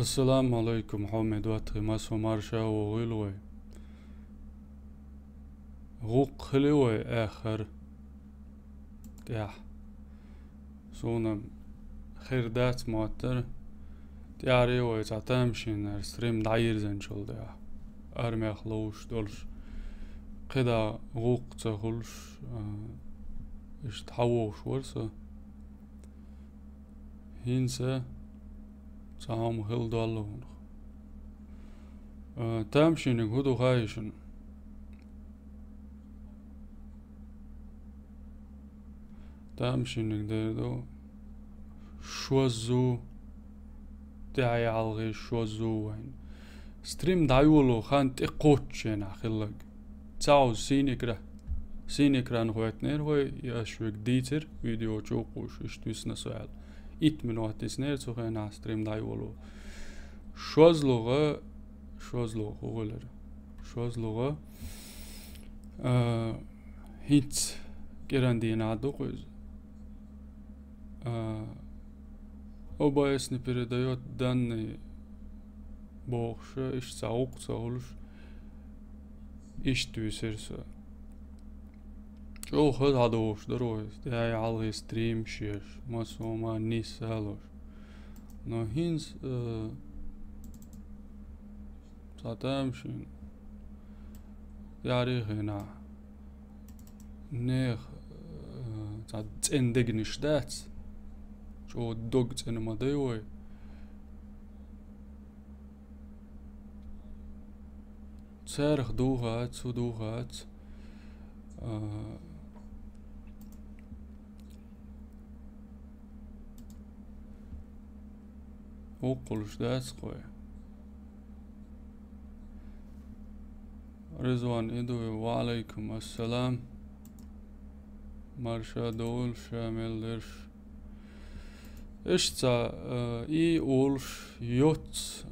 السلام عليكم حامد واتغي ماسو مارشا وغلوي غوق خلوي آخر تياح سونا خير دات موتر تياري وي تعتمشين ستريم دعير زين شول دياح أرمي أخلوش دولش قدا غوق تخلش إش تحوش ورسا هينسا تعام هل دالون تامشين هدو خايشن تامشين ديردو شوزو تعي عالغي شوزو وين ستريم دايولو خان تقوتشين خلق تاو سينيكرا نخواتنير هو ياشوك ديتر فيديو تشوقوش اشتوسنا سؤال إت من وقت سنير تخينا ستريم دايولو شوزلوغ غولر شوزلوغ هيت كيراندين عدو قوز обаясни передает данные богша иш цаук цаулш иш тюсерса о ход адош дорой я алгы стрим шеш масома нисалош но хинс сатамшин яри хена нех цендегни штац شو دوغت انا ما دايوي تسارخ دوغات سو دوغات وقلش داس قوي رضوان ادوي وعليكم السلام مرشا دول شامل درش اشتا اي اولش يوت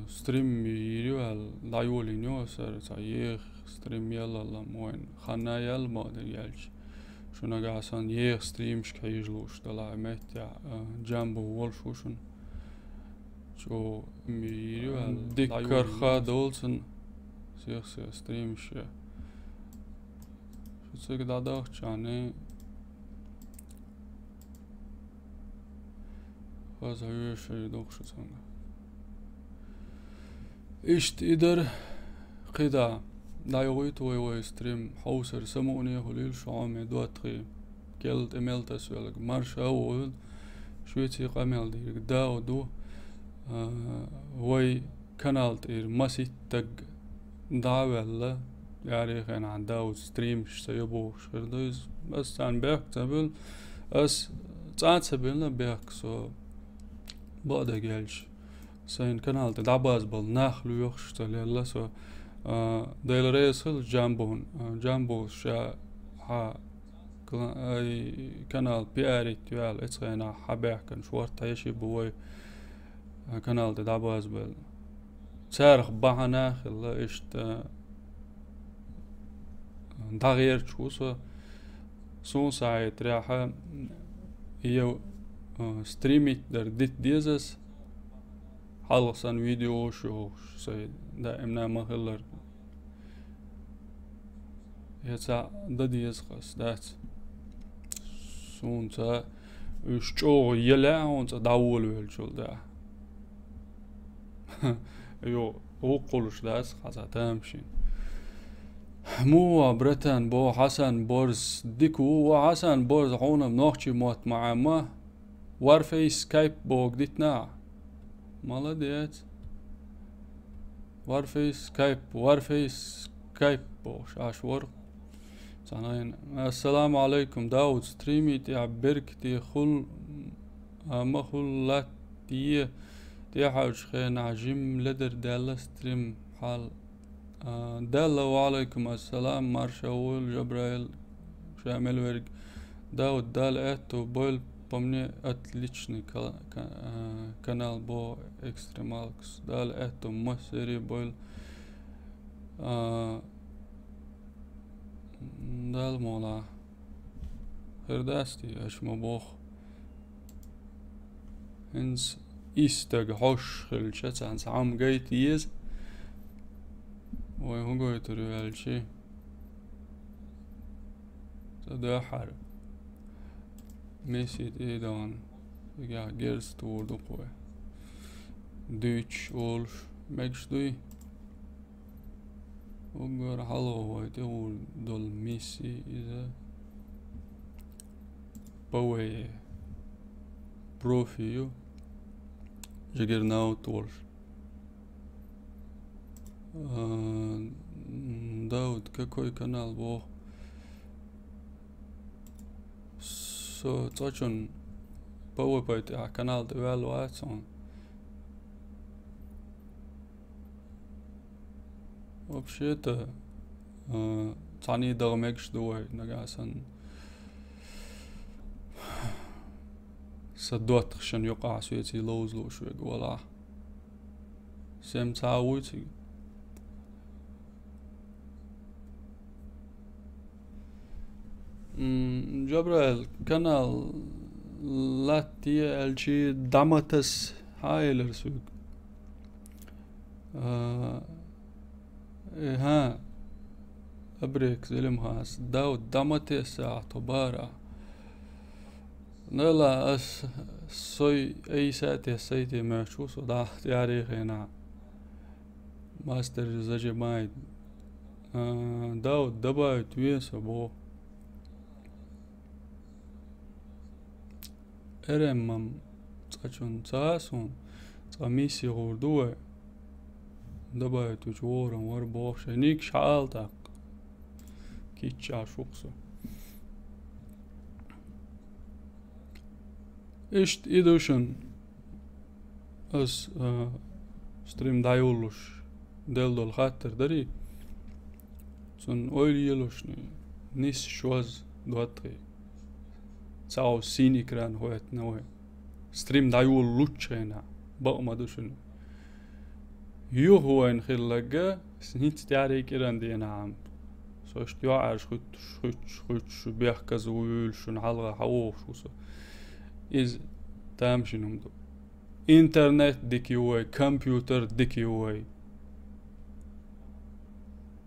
ستريم يريوال لايولي نيوسر تا يخ ستريم يلا لا موين خانا يل ما ديالش شونا قاسان يخ ستريمش كيجلوش دلا ميتيا جامبو وولشوشن شو ميريوال ديكر خا دولسن سيخ ستريمش شو تسيك داداخ چاني هذا هو شيء دوخش تانga إشت إدر قدا لا يغيت وي ستريم حوسر سموني هليل شعامي دواتغي كيلت إميل تسويلك مارش أول شويتي قامل ديرك داو دو وي كانالت إير مسي تق داولا يعني خين عن داو ستريم سيبو شردوز بس عن بيك تبل أس تعال تبلنا بيك سو بعد جالش سين كانال تدعباز بال ناخلو يخش تليلا سو ديل ريسل جامبون جامبو شا ها اي كانال بياري تيال اتسغينا حبيح كان شوار تايشي بوي كانال تدعباز بال تارخ باها ناخل اشت دغير تشوسو سون ساعت ريحة هي ستريميت در ديت ديزس حلقسان فيديو شو سي دائما ما خلر يتا دا ديز قس دات سونتا اشچو يلا اونتا داول ويلشول دا يو وقولش داس خاصة تمشين مو بريتان بو حسن بورز ديكو وحسن بورز عونا بنوخشي موت مع ما وارفيس سكايب بوك ديتنا молодец وارفيس سكايب بوش عشور صنعين السلام عليكم داود ستريمي تي بركتي خل مخلات تي حاج خين عجيم لدر دالا ستريم حال دالا وعليكم السلام مارشاول جبرائيل شامل ورق داود دال اتو بول по мне отличный канал по экстремалкс дал эту массери был дал мола هرداستي اش مبوخ هنس istag hoş khilchatsan sam gaitiz وهو قويتر والشي تداحر ميسيت ايدان يا جيرس تور دقوة دوتش اولش مكشدوي وقر حلو هو تقول دول ميسي إذا بوي بروفيو جيرناو تولش Daud, какой канал был? Точно PowerPoint, а канал evaluation. Вообще-то, тани догмекш дуой, нагасан. صدوت خشن يقع سويتي لوز لو شوي ولا سيم تعويتي جبرائيل كانال لاتي الشي دامتس هايلر سوق ها ابريك زلم هاس داود دامتس اعتبارا نلا اس سوي اي ساتي سيتي ماشو صدا تاريخنا ماستر زجي مايد داود دبا تويس بو ارمم تاچون تاسون تاميسي غردوه دبا تجورم ور بوخ نيك شالتاق كيتشا شوقسو اشت ايدوشن اس ستريم دايولوش دل دول خاطر داري سن اويل يلوشني نيس شوز دواتري تاو سيني كران هوت نوه ستريم دايول لوتشينا بقى ما دوشن يو هو ان خلقا سنيت تعري كران دينا عم سوش تيوعر شخوش بيحكا زويل شون حلقة حووش وصو إز تامشنهم دو إنترنت ديكي واي كمبيوتر ديكي واي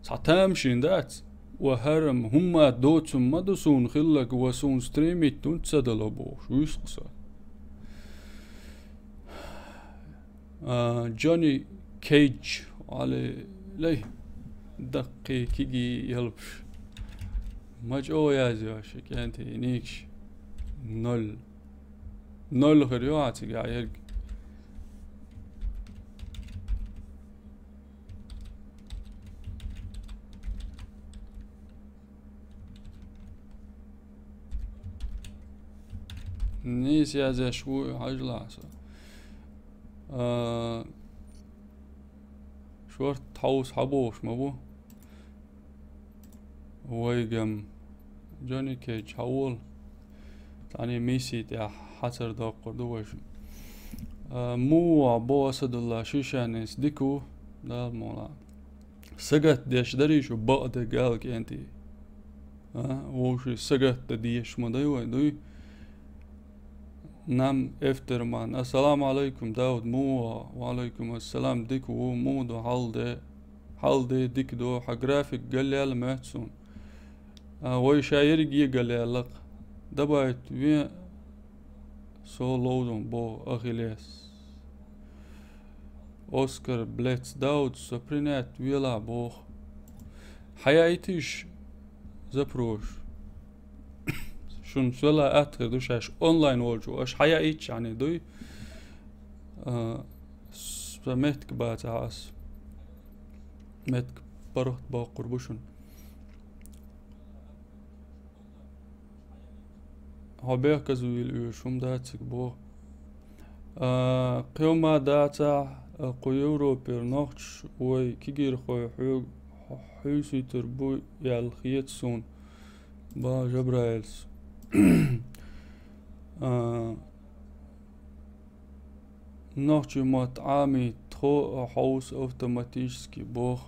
ساتامشين دات وهرم هما دوتسم مدسون خلق وسون ستريمي تنتسدلو بوش ويسقسا جوني كيج على ليه دقي كيجي يلبش مجو يازيوش كانتي نيكش نول خريواتي قاعد نيس يازي شوي عجلاسة شورت حوس حبوش مبو ويقم جوني كيج حول تاني ميسي تاع حسر دا قردوش مو عبو أسد الله شيشانيس ديكو دا المولا سقط ديش دريش وبقد قالك انتي وشي سقط ديش مدايوه دوي نام افترمان السلام عليكم داود مو وعليكم السلام ديكو مو دو حال دي ديك دو حجرافيك قال لي على مهتسون وي شاير جي قال لي لك دبايت وين سو لودون بو اخيليس اوسكار بليتس داود سبرينات ويلا بو حياتيش زبروش شون سولا اتر دوش اش اونلاين وولجو اش حياتيش يعني دوي سمهتك باتعاس متك بروت با قربوشون هبه كزويل شوم داتك بو قيوما داتا قيورو بيرنوخش وي كيجير خوي حيسي تربو يالخيت سون با جبرايلس نوخش مات عامي تخو حوس اوتوماتيشسكي بوخ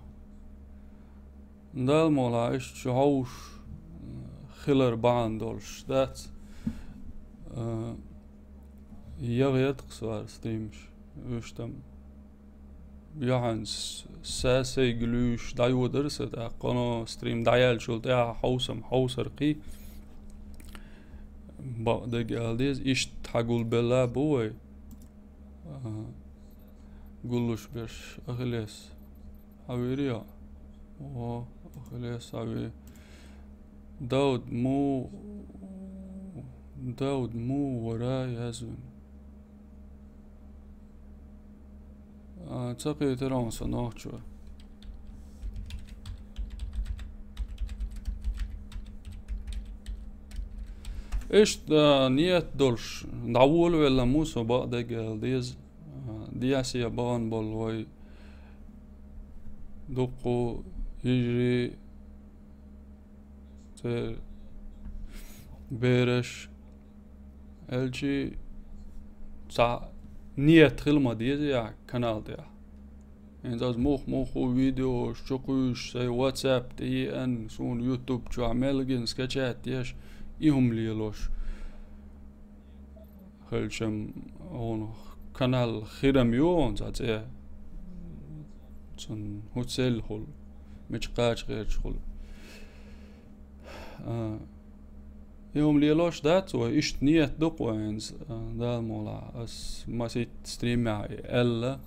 دال مولا اش شهوش خلر باندولش دات يغيت قصار ستريمش وشتم يعنس ساسي جلوش دايو درس دا قنو ستريم دايال شول دا حوسر قي بعد جالديز إيش تقول بلا بوي قولوش بيش أخليس حويريا و أخليس حوي داود مو وراي يزون تقي ترون صنوحشو إيش نيت دولش دعول ولا موسو بعد جالديز دياسي بان بولوي دقو يجري بيرش الجي تاع نيت خلما ديزي يا كانال ديا يعني زاز موخو فيديو شقوش سي واتساب تي ان سون يوتيوب جو عملجن سكتشات ديش إيهم ليلوش خلشم اون كانال خيرم يون زات ايه تون هوتسيل خل مش قاش غير شغل يوم ليلوش دات وإيش نيت دق وينز دا مولا اس ما سيت ستريم معي الا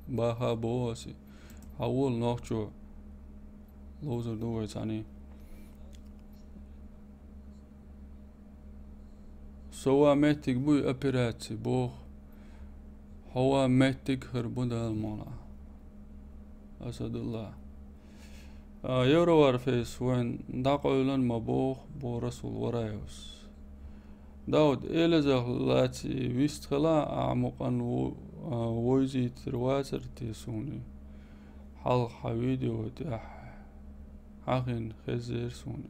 باها بوسي حول نوخشو لوزر دوي تاني سوا ميتك بوي أبيراتي بوخ هو ميتك هربودا المولا أسد الله يورو ورفيس وين داقولن مبوخ بو رسول ورايوس داود إلزغ لاتي ويستخلا أعمقا ويزي ترواتر تيسوني حال حويدي وديح حاخين خزير سوني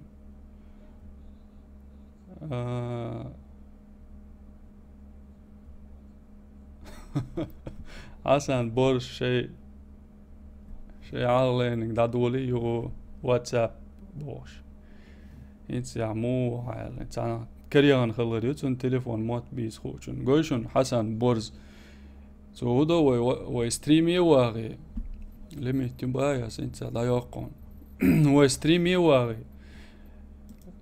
عسان بورش شي عالين دادولي يو واتساب بوش انت يا مو عالين تانا كريان خلريو تون تليفون موت بيس خوشن قوشن حسن بورز سو هدو وي ستريمي واغي لمي تبايا انت لا يقون وي ستريمي واغي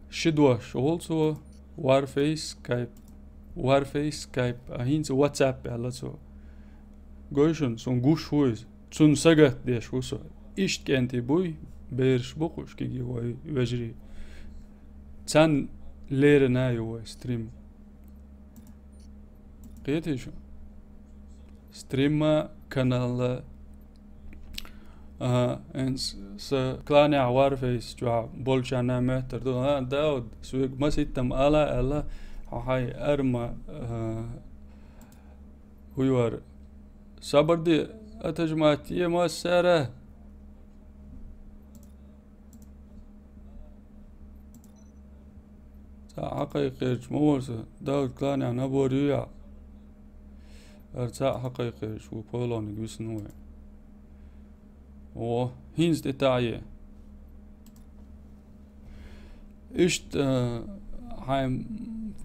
شدوا شغل سو وارفيس سكايب هينز واتساب على سو قوشن سون قوش هويز تون سجت ديش وسو إيش كنتي بوي بيرش بقوش كيجي وجري تان ليرنا يو ستريم قيتي شو ستريم كانال انس كلاني عوار فيس جو بولشانا متر دو داود سويق ما سيتم الا هاي ارما ويور صبر دي أتجمعتي مؤثرة حقيقي موسى داود كلاني عن أبوريا ارتاع حقيقي شو بولوني بسنوي و هينز دتاعي اشت هاي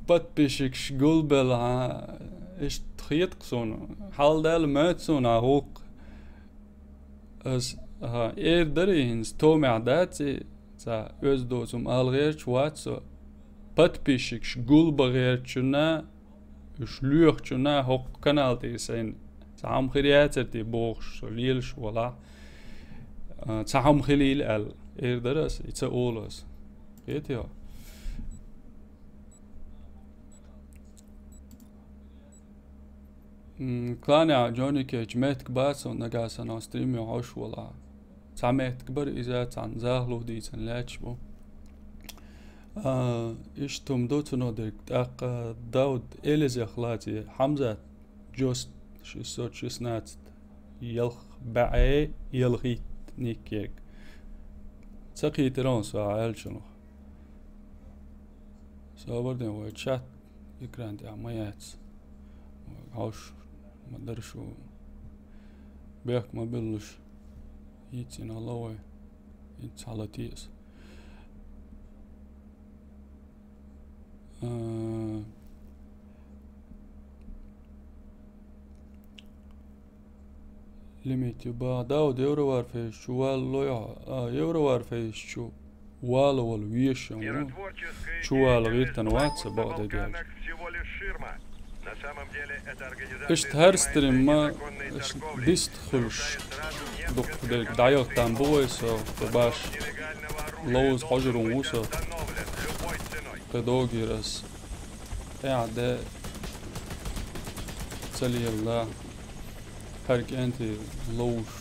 بات شغل بلا اشت خيط قصون حال دال ماتسون هوق as درينز تو معداتي تا özdozum algert watso подписчик шгул багерчуна шлюхчуна хок канал ти сен сам خرياتر تي بوخ ليلش ولا تاهم خليل ال درس it's always يتيا كلاني جوني كيج ميتك باسو نقاسا ناستريمي عوش ولا تعميت كبر إذا عن زاهلو دي تنلاتش بو إشتم دوتو نودك داق داود إليزي أخلاتي حمزة جوست شسوت شسنات يلخ بعي يلغيت نيكيك تقي ترون سو عيل شنو سو بردين ويتشات يكران دي عميات عوش ما درشو بيك ما بلش يتين الله يتس على تيس Limit juba Daud euro var fez chualo euro var fez chu walo wal wiesha chualo virtan watsa bada gel. Ist herstrim ma dist khulsh دوك دايو تامبويس باش لوز حجر وموسى تدوغيرس قاعدة تسلي الله هرك انت لوش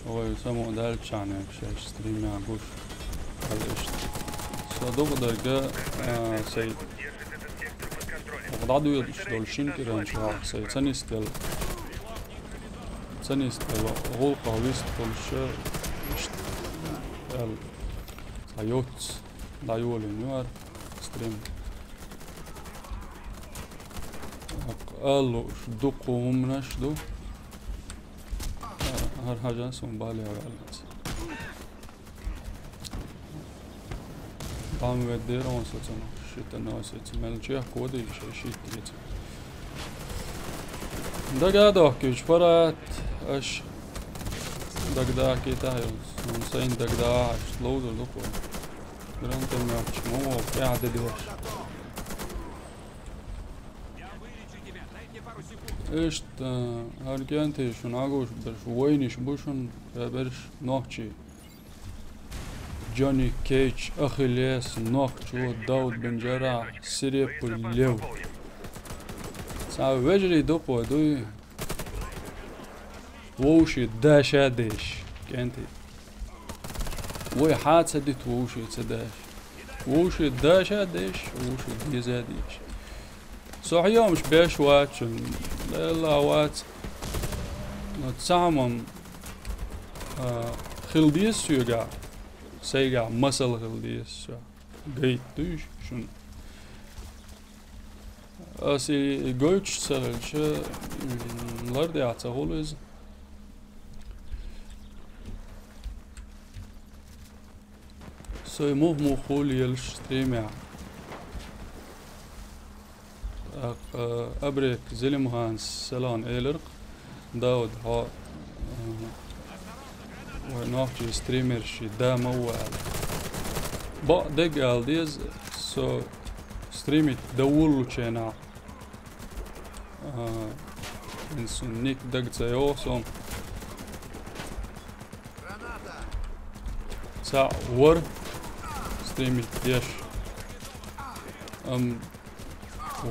هو يسمو دالتش عنك شاش ستريم يعبوش هالاشت صدوق درجة سيد وقضعدو يدش دولشين كيران شوها سيد سنستيل غلقة ويستيل شو ال سايوت دايول نيوار ستريم قالوا شدوقو ممناش دو هر حاجة سون بالي عوالات قام بدير وانساتنا شيت الناسات مالجيه كودي شيت جيت دا قاعدة كيش فرات اش دقدا كيتايلز ونسين دقدا اش لوزر دوكو جرانت الماتش مو قاعدة ديوش اشت هرجانتي شون عاقوش برش وينش بوشن برش نوحشي جوني كيتش اخيليس نوحشو داود بن جراح سيريب اليو ساوي وجري دوقو دوي ووشي داشا ديش كانتي وي حادثة ديت ووشي تداش ووشي داشا ديش ووشي ديزا ديش صحيح مش باش واتشن لا وات نتسامم خلديس يوغا سيغا مسل خلديس جيت دوش شن اسي جوتش سالش لردي عتاغولز سوي مو خول يلش ستريمع أبريك زلم هانس سلان إيلرق داود ها ونوحجي ستريمر شي دا موال با دق الديز سو ستريمت دولو چينا انسو نيك دق تسيو سوم سا ور ستريمت ديش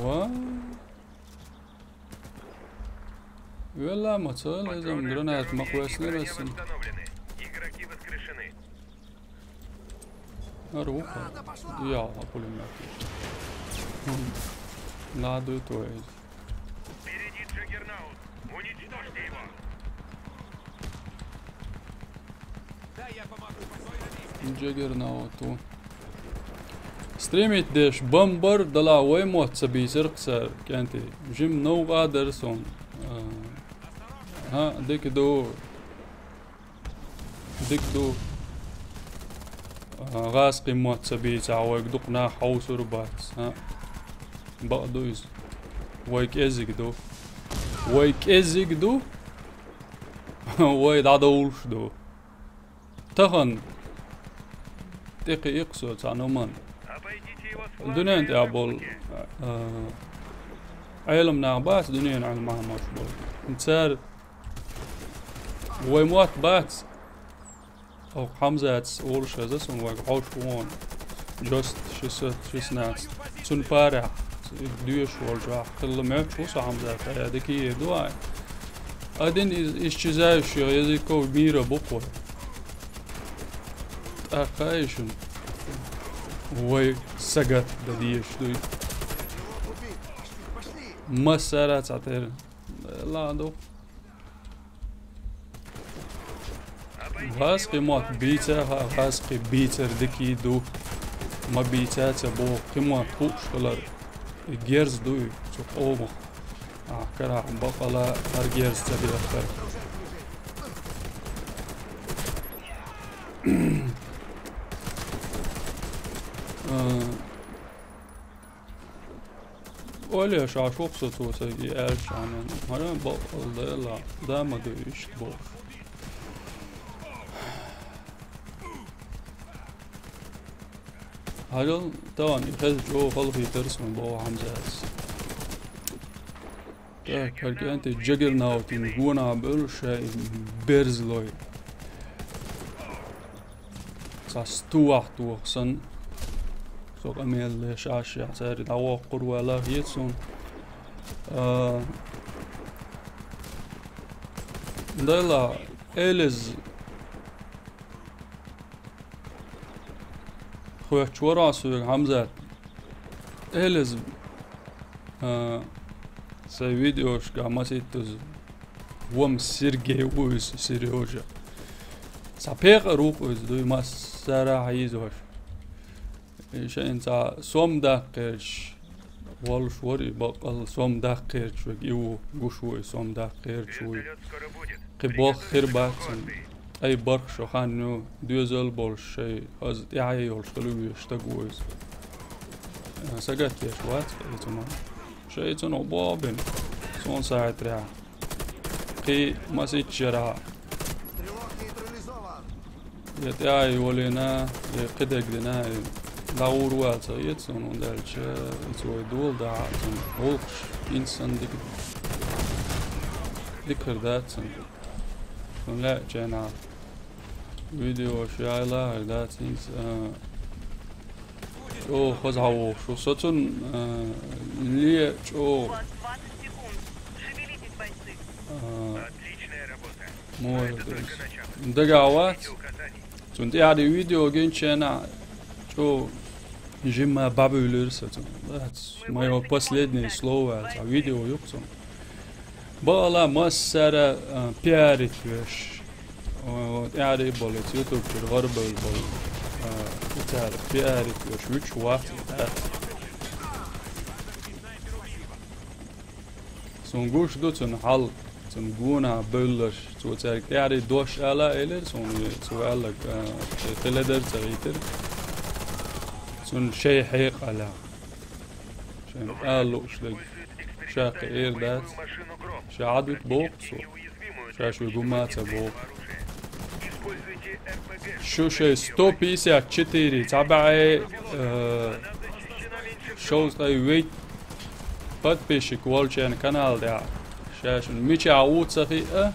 What? Вела мацал, изам гранат махуэсны расын. Аруха. Я, пулемет. Надо и то есть. Впереди Джаггернаут. Уничтожьте его. Да, я помогу. Джаггернауту. ستريميت ديش بمبر دلا ويموت سبيسر قصر كانتي جيم نو قادر سون ها ديك دو غاس قيموت سبيس عويك دقنا حوس ربات ها بقدويز ويك ازيك دو ويد عدولش دو تخن تقي يقصو تعنومان الدنيا انت ابول علم نعبات دنيا علم معها مشبول انتسار ويموت بات او حمزات اول شازس ويك حوش وون جوست شسنات تون بارع دوش والجاح كل ما بشوص حمزات هذيك هي دواي ادين اشتزاش يزيكو ميرا بقوة اقايشن وي سقط دديش دوي مسارات عطير لا دو غاسقي موت بيتا غاسقي بيتر دكي دو ما بيتات بو قيمة خوش كلر جيرز دوي شوف اومو كرا بقلا هر جيرز تبي اخر وليش عشوق صوتو سجي أرش عن هذا بقول لا ده ما دويش بور هذا طبعا يخرج جو خلفي ترسم بو حمزاز ده كاركي أنت جگر ناوتين جونا برشة برزلوي ساستوح توخسن سوق أميل شاش ساري دعوة قروة لا يتسون دايلا إلز خويا شورا سوق حمزة إلز سي فيديوش كاماسيتوز وم سيرجي ويس سيريوجا سابيق روق ويس دوي ما سارا حيزوش إيش إنت سوم دقيقش والش وري بقال سوم دقيقش وجيو جوشوي سوم دقيقش وي قبل خير باتن أي برق شو خانو دوزل بولش شيء هذا يعني يولش قلوي يشتغويز سجت يا شوات يتما شيء تنو بابن سون ساعة ريع قي ما سيتشرع يتعي ولينا يقدق دنا داور واتس يتسون وندالش يتسوي دول داعتن ولش إنسان ذكر داتن لا جانا فيديو شايلا داتنز شو خزعو شو ساتن ليه شو دقاوات تون يعني فيديو جنشنا شو جيما بابولر ساتن ما последний слово за видео юктон بالا مسر بياريت وش يعني بولت يوتيوب في الغرب البول تعرف بياريت وش وقت سونغوش دوتن حل سنقونا بولش تو تعرف يعني دوش على إلر سون سؤالك تلدر تغيتر سون شيء حيق على شن قالوا شلك شاق إير دات شعدت بوق شاشو جماعة بوق شو شيء 154 تبعي شو زي ويت подписчик والشان канал ده شاشن ميشا عود سخيئة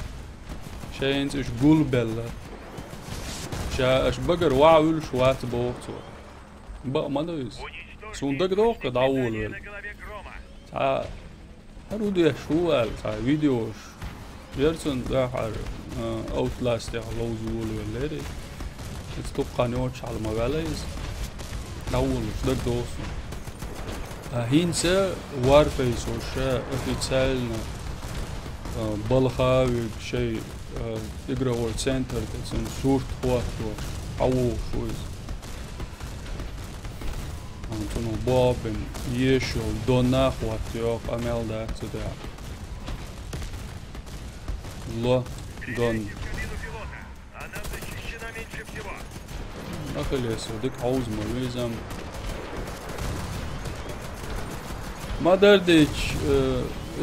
شاينت اش قلبل شاش بقر واعول شوات بوق بقى ما دويس صندوق دوق دعول تا هرودي شوال تا فيديوش يرسن داحر اوتلاست لوزول ولري تبقى نوتش على المغاليز دعول صدق دوس هينسا وارفيس وشا افيتسالنا بالخا شيء يقرا وورد سنتر تسن صورت خواتو او شويز Antono Bobin, Yeshu, Donahua, Tiok, Amelda, etc. Lo, Don. Ахиллес, дик хаузма, визам. Мадердич,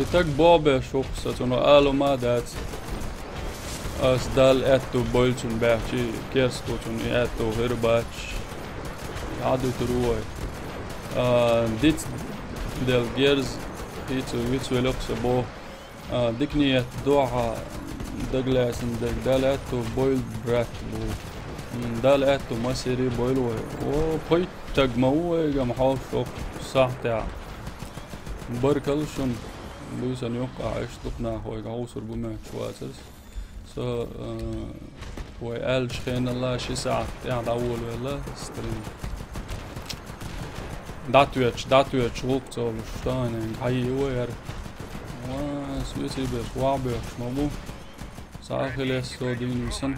и так Бобе шухса, то ало мадат. As dal etto bolchun bärchi, kesto tun etto herbach. Adu truoi. Dit del gears iets wel ook zo bo dikniet doha daglas en dagdalat to boiled brat bo dalat to masiri boil و بيت تجمعوه جمعوا شوق صح تاع بركلشون لوسن يوقع اشتقنا هو يعوصر بما شواتس سو وقال شخين الله شي ساعة تاع داول ولا ستريم داتويتش وقتو شتاين هاي وير وسويتي بس وابش مامو ساخلس سودين وسن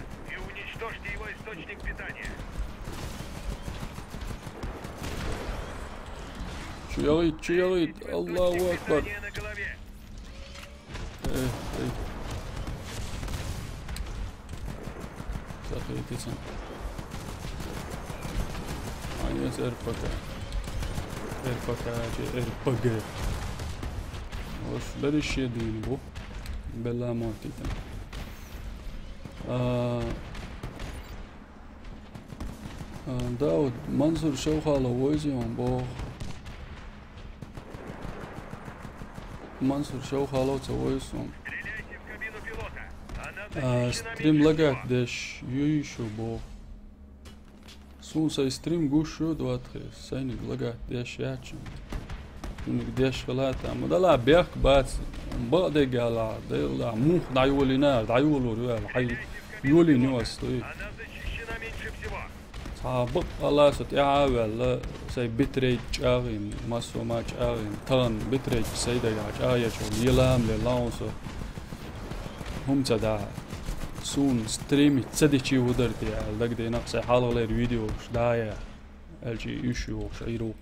شو يريد الله اكبر ساخلتي سن هاي ارفكا ارفكا وش بريش يدين بو بلا موتيتن داود منصور شوخالة ويزيون بو منصور شوخالة ويزيون Стреляйте в кабину пилота. Она ستريم защищена لقات меньше ديش يشو بو سون ساي ستريم قوشو دواتخي ساينك لقات ديش ياتشو انك ديش خلاتا مدلا بيخ بات بقدي قالا ديلا موخ دعيولي نار دعيولو ريال حي يولي نيوس طوي Она защищена меньше всего. صابق الله ست يعاول ساي بتريج اغيم ماسو ماج اغيم تان بتريج سيدا ياج اغيشو يلام للاونسو هم تدا سون ستريمي تسديشي ودرتي لقدي نقصي حالة غير فيديو شدايا الجي يشو شيروق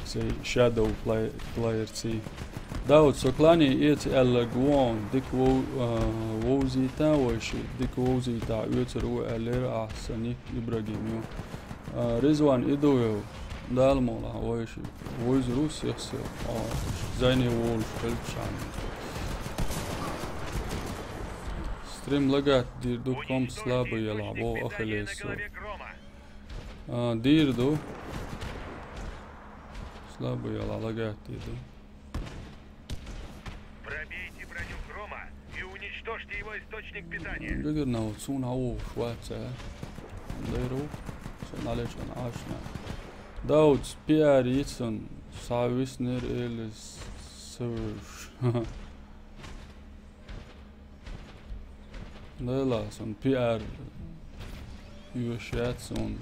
سي شادو بلاير سي داود سوكلاني ايت الجوان ديك ووزيتا وشي ديك ووزيتا يوترو الير احسني ابراهيميو رزوان ادويو دالمولا وشي ويز روس يخسر زيني وول فلشان ستريم لقات دير دو كوم سلابو يلعبو Задание اخليسو на голове Грома. دير دو سلابو يلا لقات دير دو Пробейте броню Грома и уничтожьте его источник питания. قدرنا وتصون عوف واتسا ديرو صون عليك عاشنا داود سبيار يتسن ساويسنر إلس سوش ديلا سون بيار يوشيات سون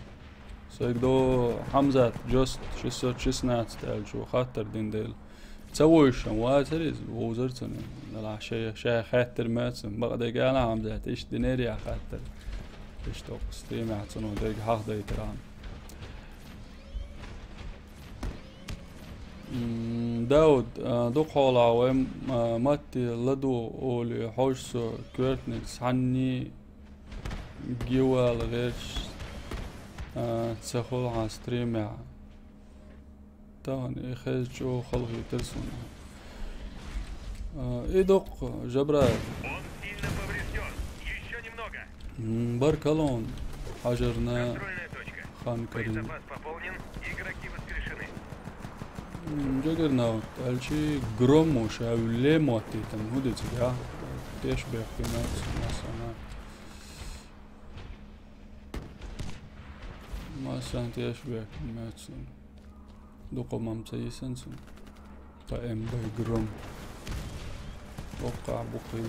سيقدو حمزة جوست شسو تشسنات تال شو خاطر دين ديل تسويش واتريز ووزرتن لا شي خاطر ماتن بقدي قال حمزة ايش دينيريا خاطر ايش توق ستريم احسن ديك حق ديتران داود دوق حول عوام ماتي لدو اولي حوشسو كورتنكس حني جوال غيرش تسخل عن ستريم تان اخذ جو خلقي ترسون ايدوق جبرا Он сильно поврежден. Еще немного. بركلون حجرنا Контрольная точка. خان كريم Боезапас пополнен. Игроки воскрешены. جگرناوت الچی گروموش او لیموتی تن هودی تیا تیش بخیمت مثلا تیش بخیمت دو قمم تیسن سن تا ام بای گروم وقع بقی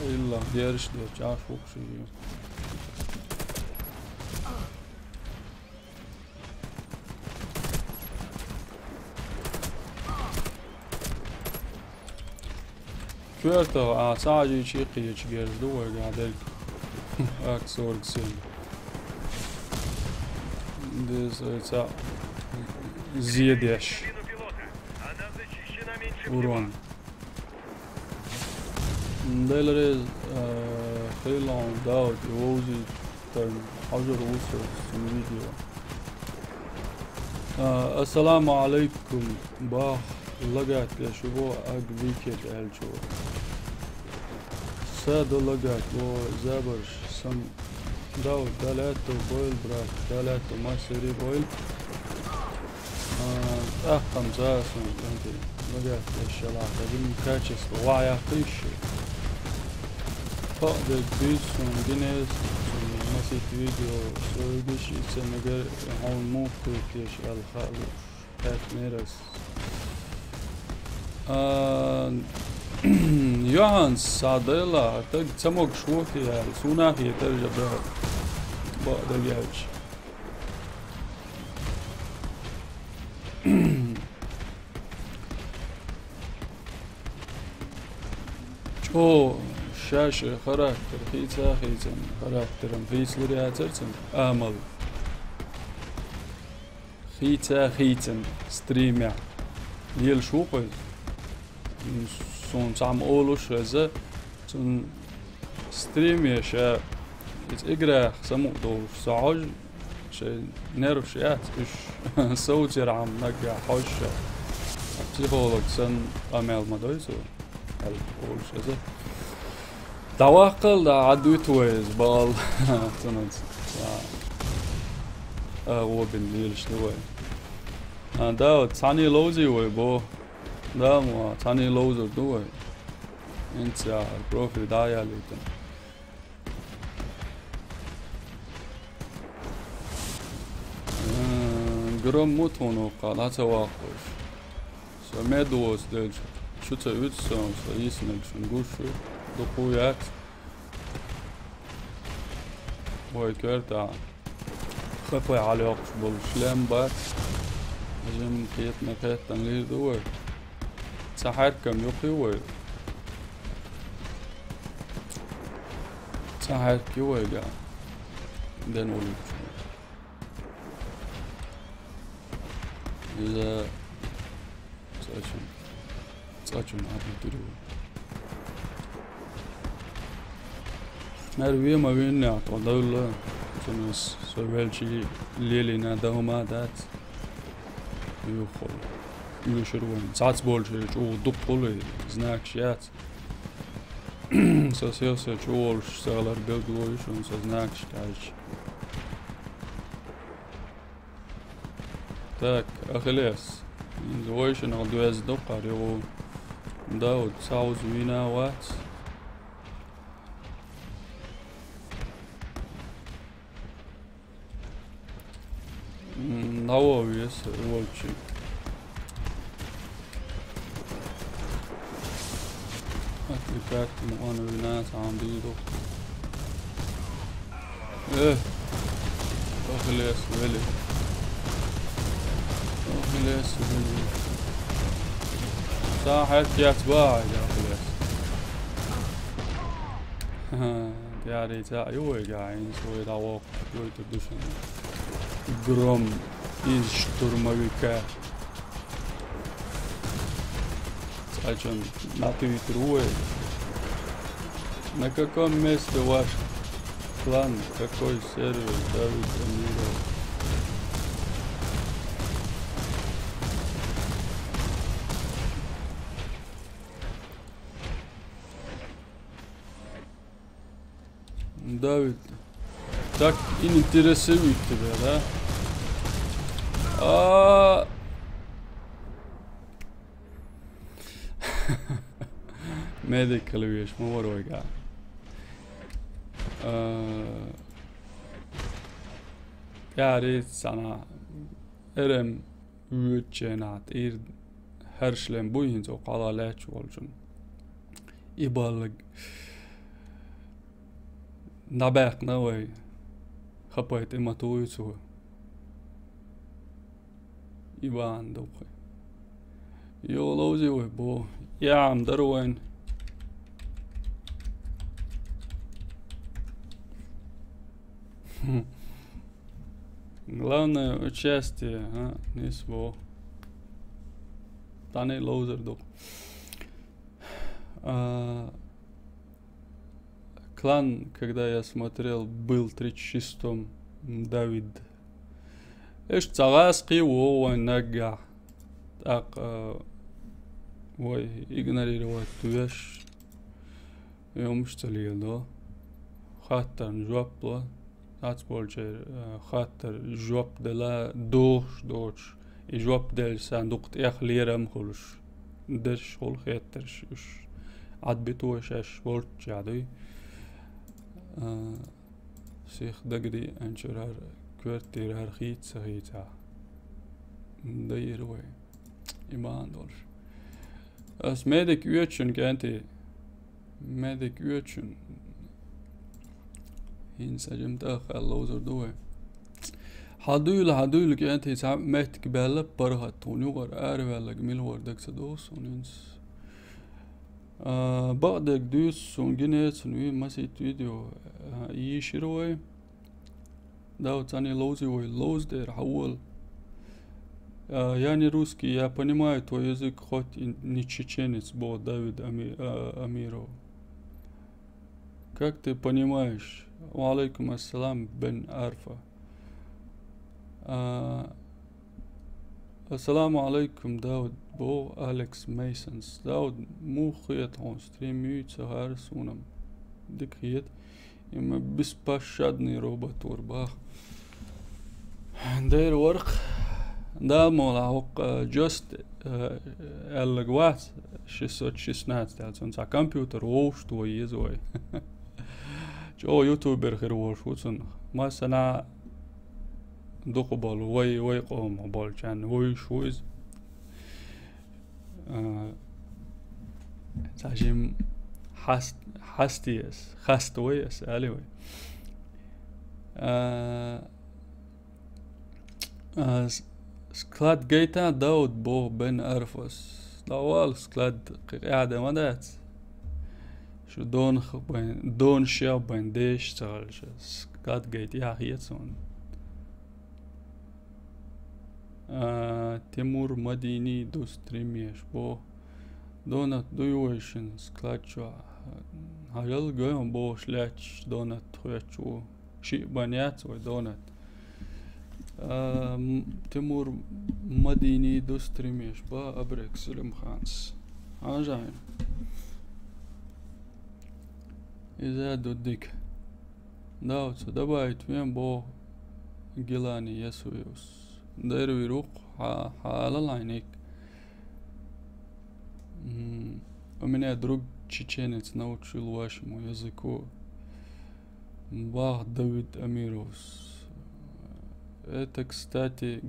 ایلا دیرش دیو چاش وقشی كويرتو ساعجي شيقي يشجير دوا قاعد اكسور سين ديز تا زيدش Кабину пилота. Она защищена меньше всего. ورون ديلري خيلون داود ووزي تن حجر وصل في الفيديو السلام عليكم باخ لقات يا شبو اق ويكيت الجو ساد لقات و زابرش سم داود دالاتو بويل براك دالاتو ما سري بويل اخم زاسم انتي لقات يا شلاح لقيم كاتشس وعيا قيشي فقد بيسون جنس مسيت فيديو سويدش يتسمجر هون موكو تيش الخالوش هات ميرس يوهانس ساديلا تق تسموك شوكي يعني سوناخي ترجع بقدر جاج شو شاشة خراكتر خيتا خيتن خراكترم خيت لرياترتن آمل خيتا خيتن ستريمع ديال شوقي سون تعم اولوش هذا سون ستريم يا شا إجرا سمو دوش سعوج شيء نعرف شيءات إيش سوتر عم نجا حوشة تيغولك سن أمال ما دويسو هل أول شيء توقل دا عدوت ويز بال تنت هو بالليل شنو دا تاني لوزي وي بو دا مو تاني لوزر دوي انت البروفيل دايا ليتن جرام موتونو قال هتا واقف سو ميدوس ديج شو تسوي سو يسنك شنقوشو دقويات وي كرتا خفوي على وقت بالشلام بات هجم كيتنا كيتنا ليه دوي سحر كم يقوي سحر كيوي قا دين ولي إذا تسأشن عبد الدرو نروي ما بين عطول جنس سوالشي ليلنا دوما دات يخل يشروين ساعات بولشي شو دقولي زناك شيات ساسياسة شو شغلر بيلدوش ونسزناك شتاش تاك أخليس دويش نغدوز دقار يو داود ساوز وينا وات ناو يس والشي أكلكات مؤنا بناس عم بيدو إيه أخليس ولي أخليس ولي صاحت يتباعي يا أخليس دياري تا يوي قاعين سوي دعوق يوي تدوشن جرام إنشترمويكا عشان نعطي تروي на каком месте ваш клан, какой сервер, Давид Амиров? Давид, так интересует тебя, да? Medical ويش مو وروقع يعني sana erem üyetçenat herşlem bu hince o qalalat olsun ibalık nabaq naway xapayt imatoysu iban doqi yolozi way bo yam darwen Главное участие, не свой. Тане лоузер док. Клан, когда я смотрел, был 36-м Давид. Эш цагаски о нага. Так, ой, игнорировать туеш. يوم اشتلي له خاطر جواب له أتبولجر خاطر جواب دلا دوش جواب دل صندوق إخليرم خلش درش خل خاطرش عاد بتوش اش ولت جادوي سيخ دقدي انشرار كورتير هرخيت سخيتا دايروي إيمان دولش أس ميدك يوتشن كانتي ميدك يوتشن إنسان داخل لوزر دوه هادول كأنت يسمع ميتك بالله برها تونيور أروى لجميل وردك سدوس وننس بعدك دوس ونجنيت سنوي مسيت فيديو يشيروي داو تاني لوزي وي لوز دير حول я не русский, я понимаю твой язык, хоть и не чеченец, был Давид Амиров. Как ты понимаешь? Валейкум ассалам, Бен Арфа. Assalamu alaikum Daud Bo Alex Masons. Daud مو خيط هون ستريميت سهار سونم ديك خيط إما بس باشادني روبوت ورباخ دير ورق دا مولا هوق جوست الجوات شسنات تاعتون تاع كمبيوتر ووش تو يزوي جو يوتيوبر غير ووش وصن ما سنا دوقبال وي قوم بال كان وي شويز تاجم خاستويس anyway سكلاد جيتا داود بو بن أرفس لوال سكلاد قاعدة مدات شو دون شيا بين ديش تغل سكلاد جيت يا هيتسون تيمور مديني دو ستريميش بو دونت دويوشن سكلاد شو هايل جوين بو شلاتش دونت خويتشو شي بنيات ودونت تيمور مديني دو ستريميش با أبريك سلم خانس هاجاين إذا دوديك داوت دبايت وين بو جيلاني يسويوس داير ويروق حالا العينيك ومن أدروج تشيتشينيت نوتش الواشمو يزيكو باغ داويد أميروس это, кстати,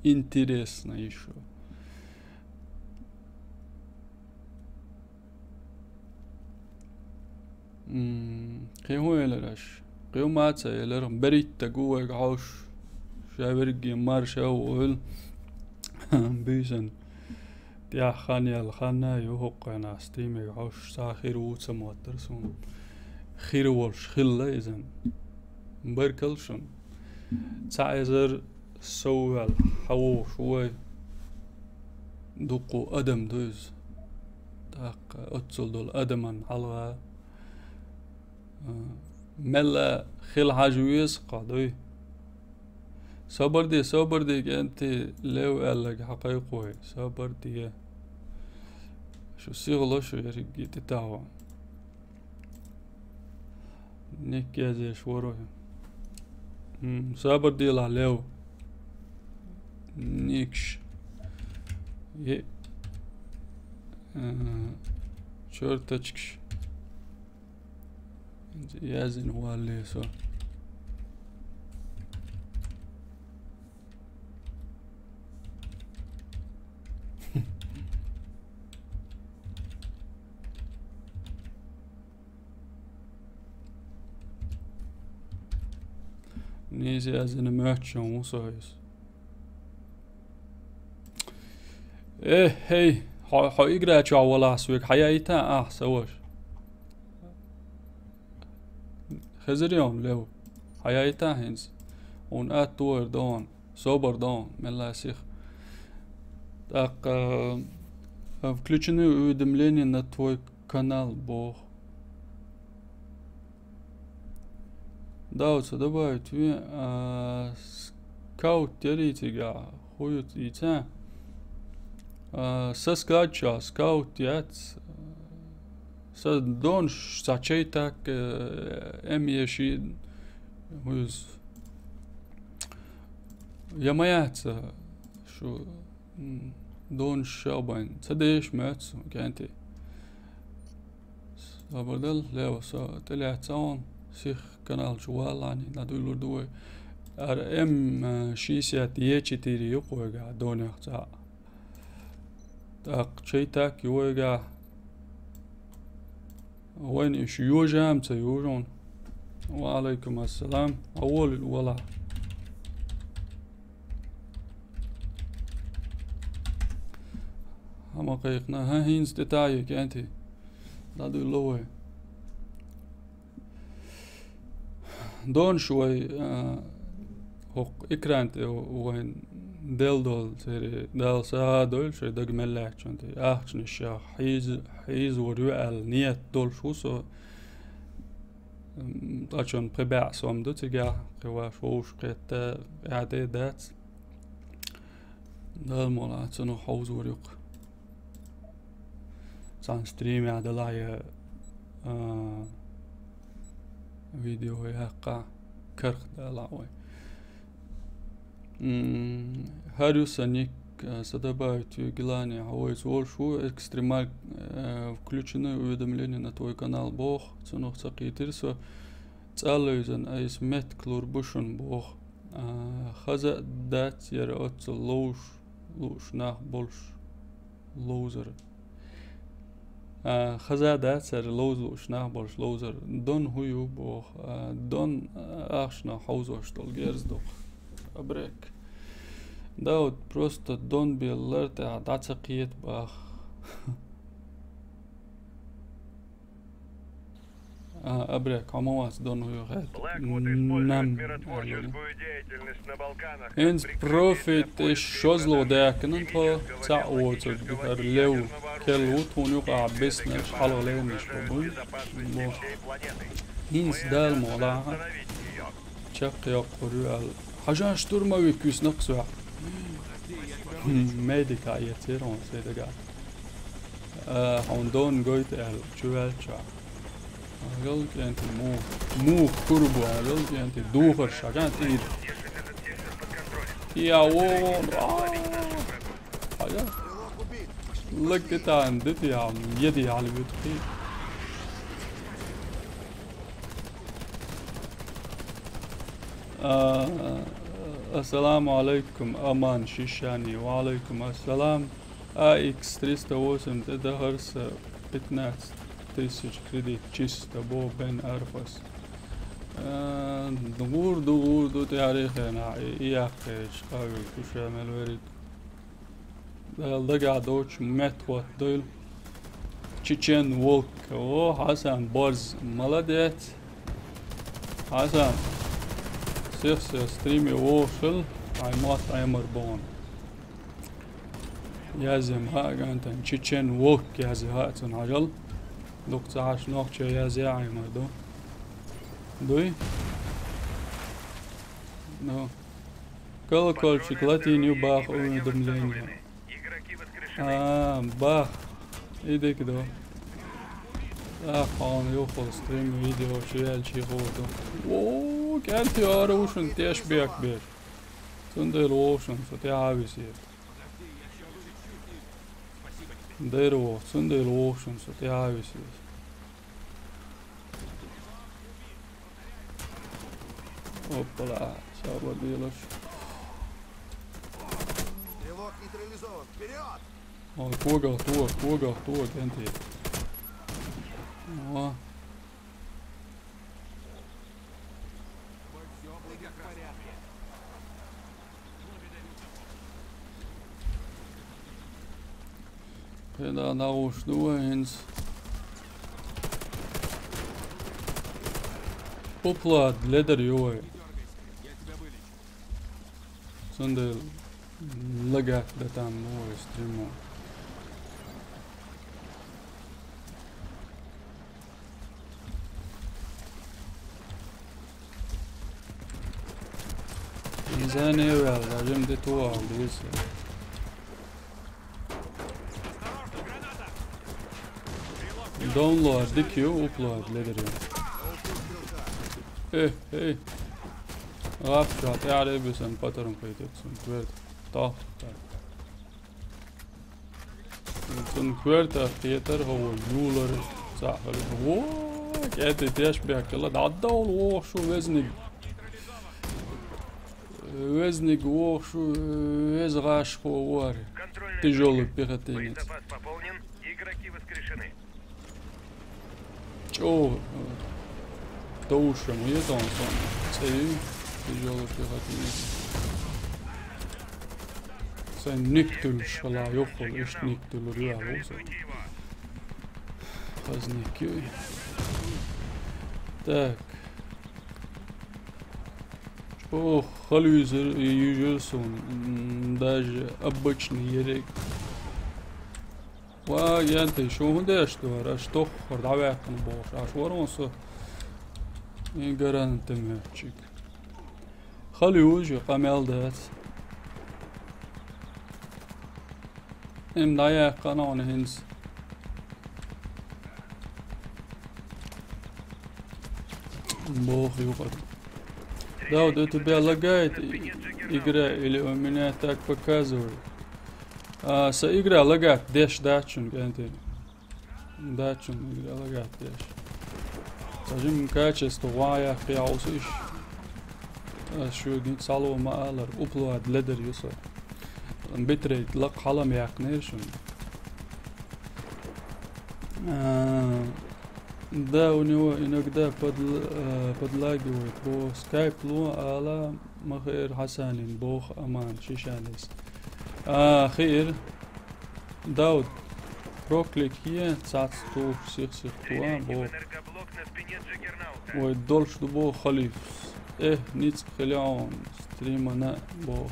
интересно еще. قيمو يلرش قيمو ماتسا يلرم بريت تقوى عوش شابرقي مارشا وقول بيسن تيا خاني الخانا يوهق انا ستيمي عوش ساخير ووتسا موترسون خير والش خلا إذن بركلشن تعيزر سوال حوو شوي دوقو أدم دوز تاق أتصل دول أدمان حلوة ملا خيل حاجويس قادوي صبر دي انت لو قالك حقيقوي صبر دي شو سيغلو شو يرقي تتاوى نيك يازي شوروي صبر دي لعليو نيكش يه شورتشكش يازن والي سو نيزي يازن ماتشون وصايس ايه هي حيقرأ شو ولا سويك حيايتا سواش خزريون لو حيايتا هنز اون اتور دون صبر دون ملا سيخ так включены уведомления на твой канал бог дауца добавить скаут теритига хуют яйца соскача скаут яц دون ساچيتك اميشي ويز يمايات شو دون شابين تديش ماتس كانتي صبردل لو طلعت سون سيخ كانال جوال يعني نادولو دوي ار ام شيسيات يچتيري يقوغا دون يختا تاق چيتك يوغا وين إيش يوجام تيوجون وعليكم السلام أول الولا هما قيقنا ها هينز دتاعي كانتي نادو اللوي دون شوي هوق إكرانتي وين دل دول تري دل سادول شيء دق ملاك شنتي أحسن الشيء حيز وريال نية دول شو سو طاشون ببيع سومدو تجاه قواش وش قيت عادي دات ده المولا تنو حوز وريق سان ستريم عاد لاي فيديو يحقق كرخ ده لاوي هاريو سانيك садобавить желание шо экстремаль включены уведомления на твой канал бог ценох цакитирсо цалуизен айс мет клурбушун бог хаза дат яр от лоуш нах больш лоузер хаза дат яр лоуш нах больш лоузер дон хую бог дон ахшна хаузоштол герздох абрек да вот просто дон беллерт дацакиет бах абрек амавас дон хуйхет нам инс профит еще злодеякнен то цаоцо гар лев келу туню абеснеш халолевнеш бу инс дал мола чак яқуру حاجة штурмовик كيس نقصوا ميديكا يتيرون سيدقا هوندون قويت شوال شا قلت انت مو كربو قلت انت دوخر شا كانت ايد يا وون حاجة لقيت عندتي عم يدي على بيتخي السلام عليكم أمان شيشاني وعليكم السلام AX 308 تدهرس 15,000 كريديت чисто بو بين أرفس دغور دو تاريخنا إياقش قاوي كشامل وريد دقع دوش متوت دول تشيچن وولك او حسن بارز ملدت حسن سيخ ستريمي ووشل عيمات عمر بون يازم ها انتن تشيچن وولك يازي هاتن عجل دوك عاش نوخ يازي عمر دو دوي نو колокольчик латинью бах уведомление бах иди куда خان يوصل ستريم فيديو شيال شي غوتو اوه كانت يا روشن تيش بيك بير تندل روشن ستعاوي سير ديرو تندل روشن ستعاوي سير اوبلا شابر بيلوش Стрелок нейтрализован. Вперед! Он куга, кенти. О. Когда наушнуенс. Поплат, ледер йой. Сандел лагак да там мой стриму. ميزاني والله جمدي طوال ليسا داونلود ديكيو ابلود لدري ايه غاب شات يعرف بسن باترن كويتكسن كويت طاف سن كويت خيتر هو يولر صاحب هو كانت تشبه كلا عدول وشو وزنك وشو وزغاش واري тяжелый пехотинец. Чё? Тоушем, это он сам. Цей тяжелый пехотинец. Sen niktül şala yok ol, iş niktül rüya olsa. Kazniköy. Так. Ох, халюзер южерсон, даже обычный ерек. Ва, янты, шо хундеш, что, что, хордавек, бош, аш воронсо. يقرن تمهتشك خليوج قمال دات إن ضيع قانون هنس بوخ يوقف داود اتبع لقيت يقرأ إلي أمنياتك بكازور سيقرأ لقيت ديش داتشن كانتين داتشن يقرأ لقيت ديش سجم كاتشس تغايا قياوسيش شو قلت صالو ما ألر أبلواد لدر يوسف بتريد لق حلم يعقنيرشن دا ونيو إنك دا بدلاقي بو سكايب لو على مخير حسانين بوخ أمان شيشانيس خير داود بروكليك هي تسعة ستوف سيخ توا بو ويدولش دو خليف نيتس خليون ستريمنا بو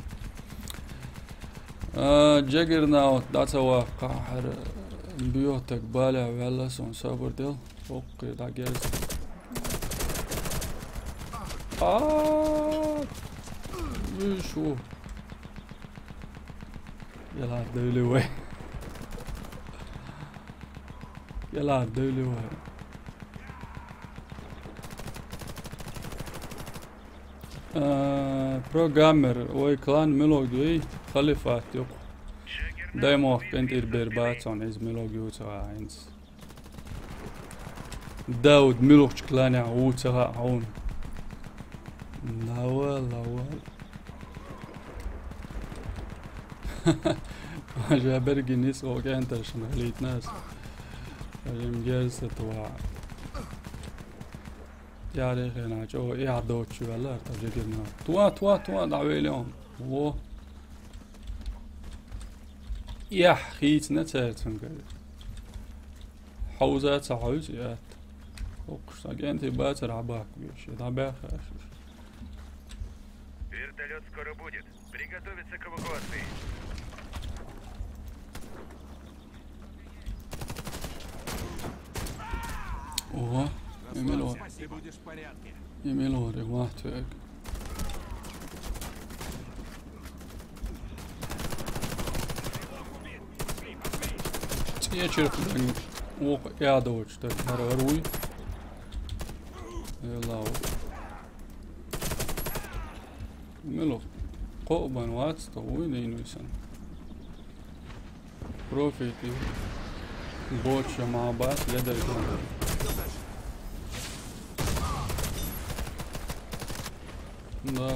جاجرناوت داتا واقع بيوتك بالع ولا سون سابر ديل اوكي دا جاز شو يلا دولي وي يلا دولي وي بروغرامر وي كلان ميلودي خليفات يق دايما كنت البربات عن از ميلودي تاعينس داود ميلوش كلاني عوتها عون لا جابرقي نيس وكان ترشن خليت ناس جم جالسة توا يا ريخي ناجو يعدوت شو ولا تجينا توا دعوي اليوم هو يا خيت نتاتن قال حوزات عوزيات وقشتا كانت باتر عباك بيش عباك Вертолет скоро будет. Приготовиться к эвакуации. اوه يميلور يميلور واحد فيك تيجي وق يا دوج تروي يلا ملو قوبان وات طوين ينوسن بروفيتي بوتش مع بعض لدى الجنة Да,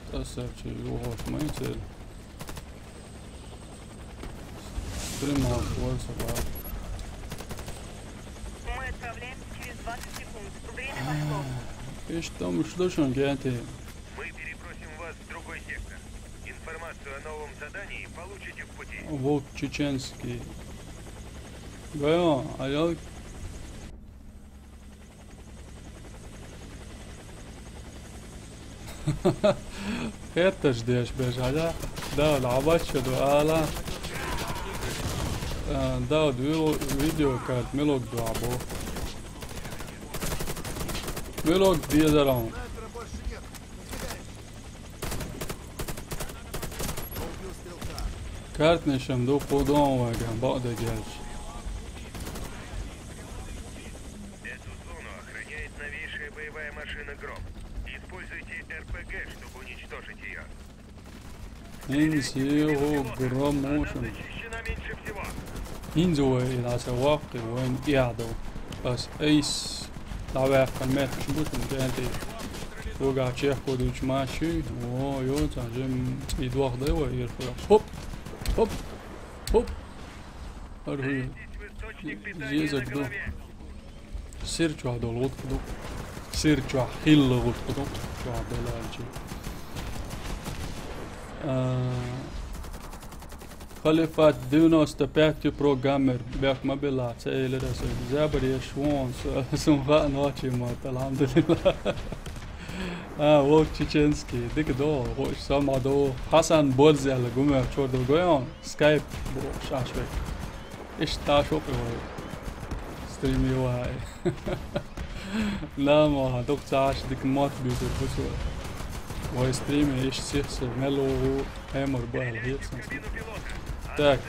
стасарчи его смысл. Стримал свой собак. Мы отправляемся через 20 секунд. Время пошло. И что ж он делает? Мы перебросим вас в другой сектор. Информацию о новом задании получите в пути. Волк чеченский. Гайо, а я... Это ждешь, бежать, да, лабать, что дуала, да, видео, как мелок дуабо, мелок диазарам, Снайпера больше нет. Убил стрелка. картнешем до подом ваган, бада гельч. Эту зону охраняет новейшая боевая машина «Гром». Используйте РПГ, чтобы уничтожить ее. Инсио громошен. Защищена меньше всего. Инзуэ إلى سواقي وين يعدو بس أيس طبعا كلمات شبوت مكانتي وقع شيخ كودوش ماشي يوتا جم يدوخ ضيوة يرفع هوب أرهي Здесь в источник питания زيزك на دو голове. سيرجو هدو الغطق دو سيرجو حيل الغطق دو شو هدو لالجي خليفات دينوس تبعتي بروغرامر بيك ما بلا تايلر زابر يشوون سمغاء نواتي مات الحمد لله ووك تشينسكي ديك دو غوش سامع دو حسن بولزي على قومي شور دو قويون سكايب بو شاشوي ايش تاشوقي وي ستريمي واي لا ما دوك تعاش ديك مات بيوتر بسوء وهي ستريمي ايش سيخسر ملو هامر بقى الهيتسن так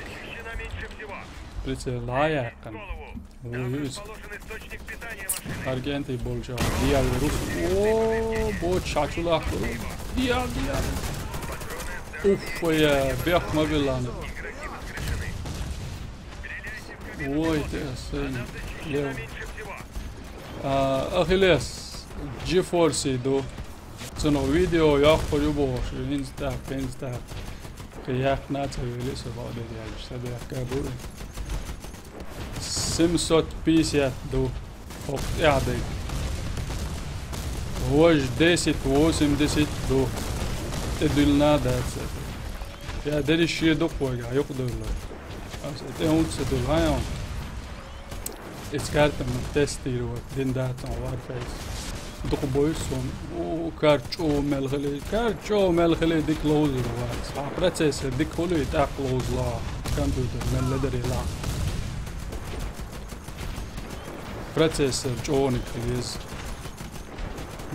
прицел аяққан ойыз аргенти болжа диал рус о бот шачулах диал уф я бях мобилан ой ты сын лев ахиллес GeForce до цено видео я хочу инста كياك ناتو لسه بعد يعني اشتبه كابوري سمسوت بيسيات دو فوق اعدي هوش ديسيت ووسم ديسيت دو تدلنا داتس يا داري الشي دو قويقع يقدر له اتهون تسدل هايون اسكارت من تستيرو دين داتن وارفايس دو بويسون وكارتشو ملخلي ديك لوز الواتس بروسيسور ديك كله يتاق لوز لا كمبيوتر من لدري لا بروسيسور جوني كليز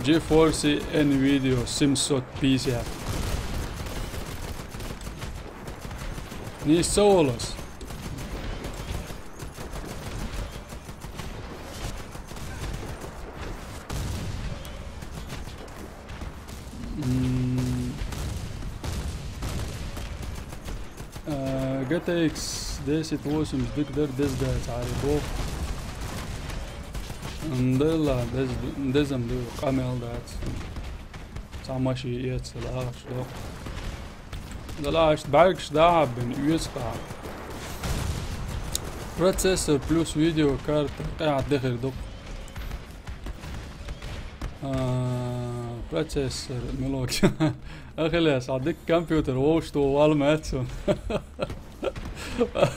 GeForce NVIDIA سيمسوت بيسي ني سولوس GTX 1080 بيقدر دزدات عارفوه ندلا دزم دو قامل دات ساماشي يتسلاش دو دلاش بعكش داعب بن يسقع بروسيسور بلس فيديو كارت قاعد داخل دق بروسيسور ملوك اخي صدق كمبيوتر ووشتو والماتسون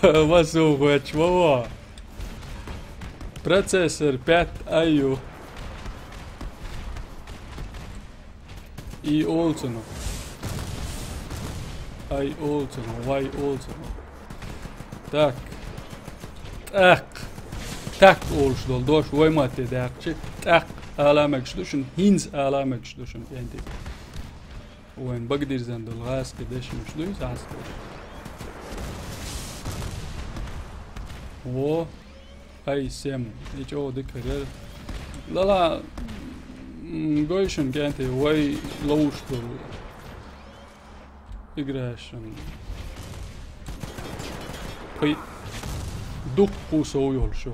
مسوق واتشوا بروسيسور 5 ايو اي اولتنو اي اولتنو واي اولتنو تاك اولش دول دوش واي ما تداك تاك علامك شدوشن هينز علامك شدوشن يعني وين بقدر زند الغاز قديش مش دويس عسكر و اي سم يجو دكرر لا قويشن كانتي واي لوش دول اجراشن قي دقو سويول شو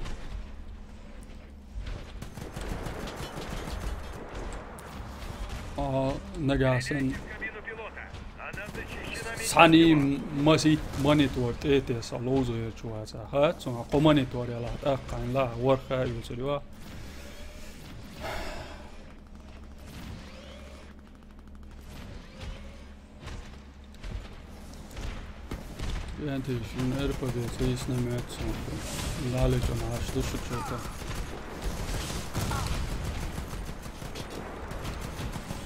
نجاسن ساني مسي مونيتور تيتي سالوزو يرجوا هات سو مونيتور يلا اقان لا ورخه يوسلوا انت شنو عرفوا دي سنمات لا لا جماعه شو شو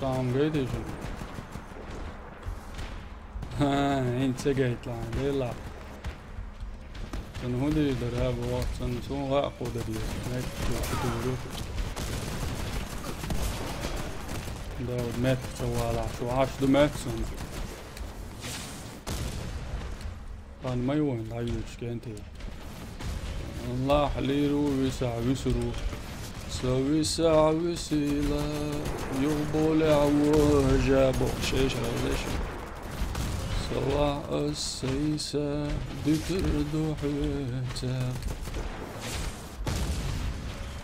سام قيدي شو ها انت سقيت لا لا كان هودي دراب وقت سو غاقو ددي هيك تدورو داود مات سوالا شو عاش دو مات سن كان ما يوين لايوش كنتي الله حليرو ويسع ويسرو سوي ساعة وسيلة يغبول عوجة بوشيش غيرش سواع السيسة دكر دوحيتا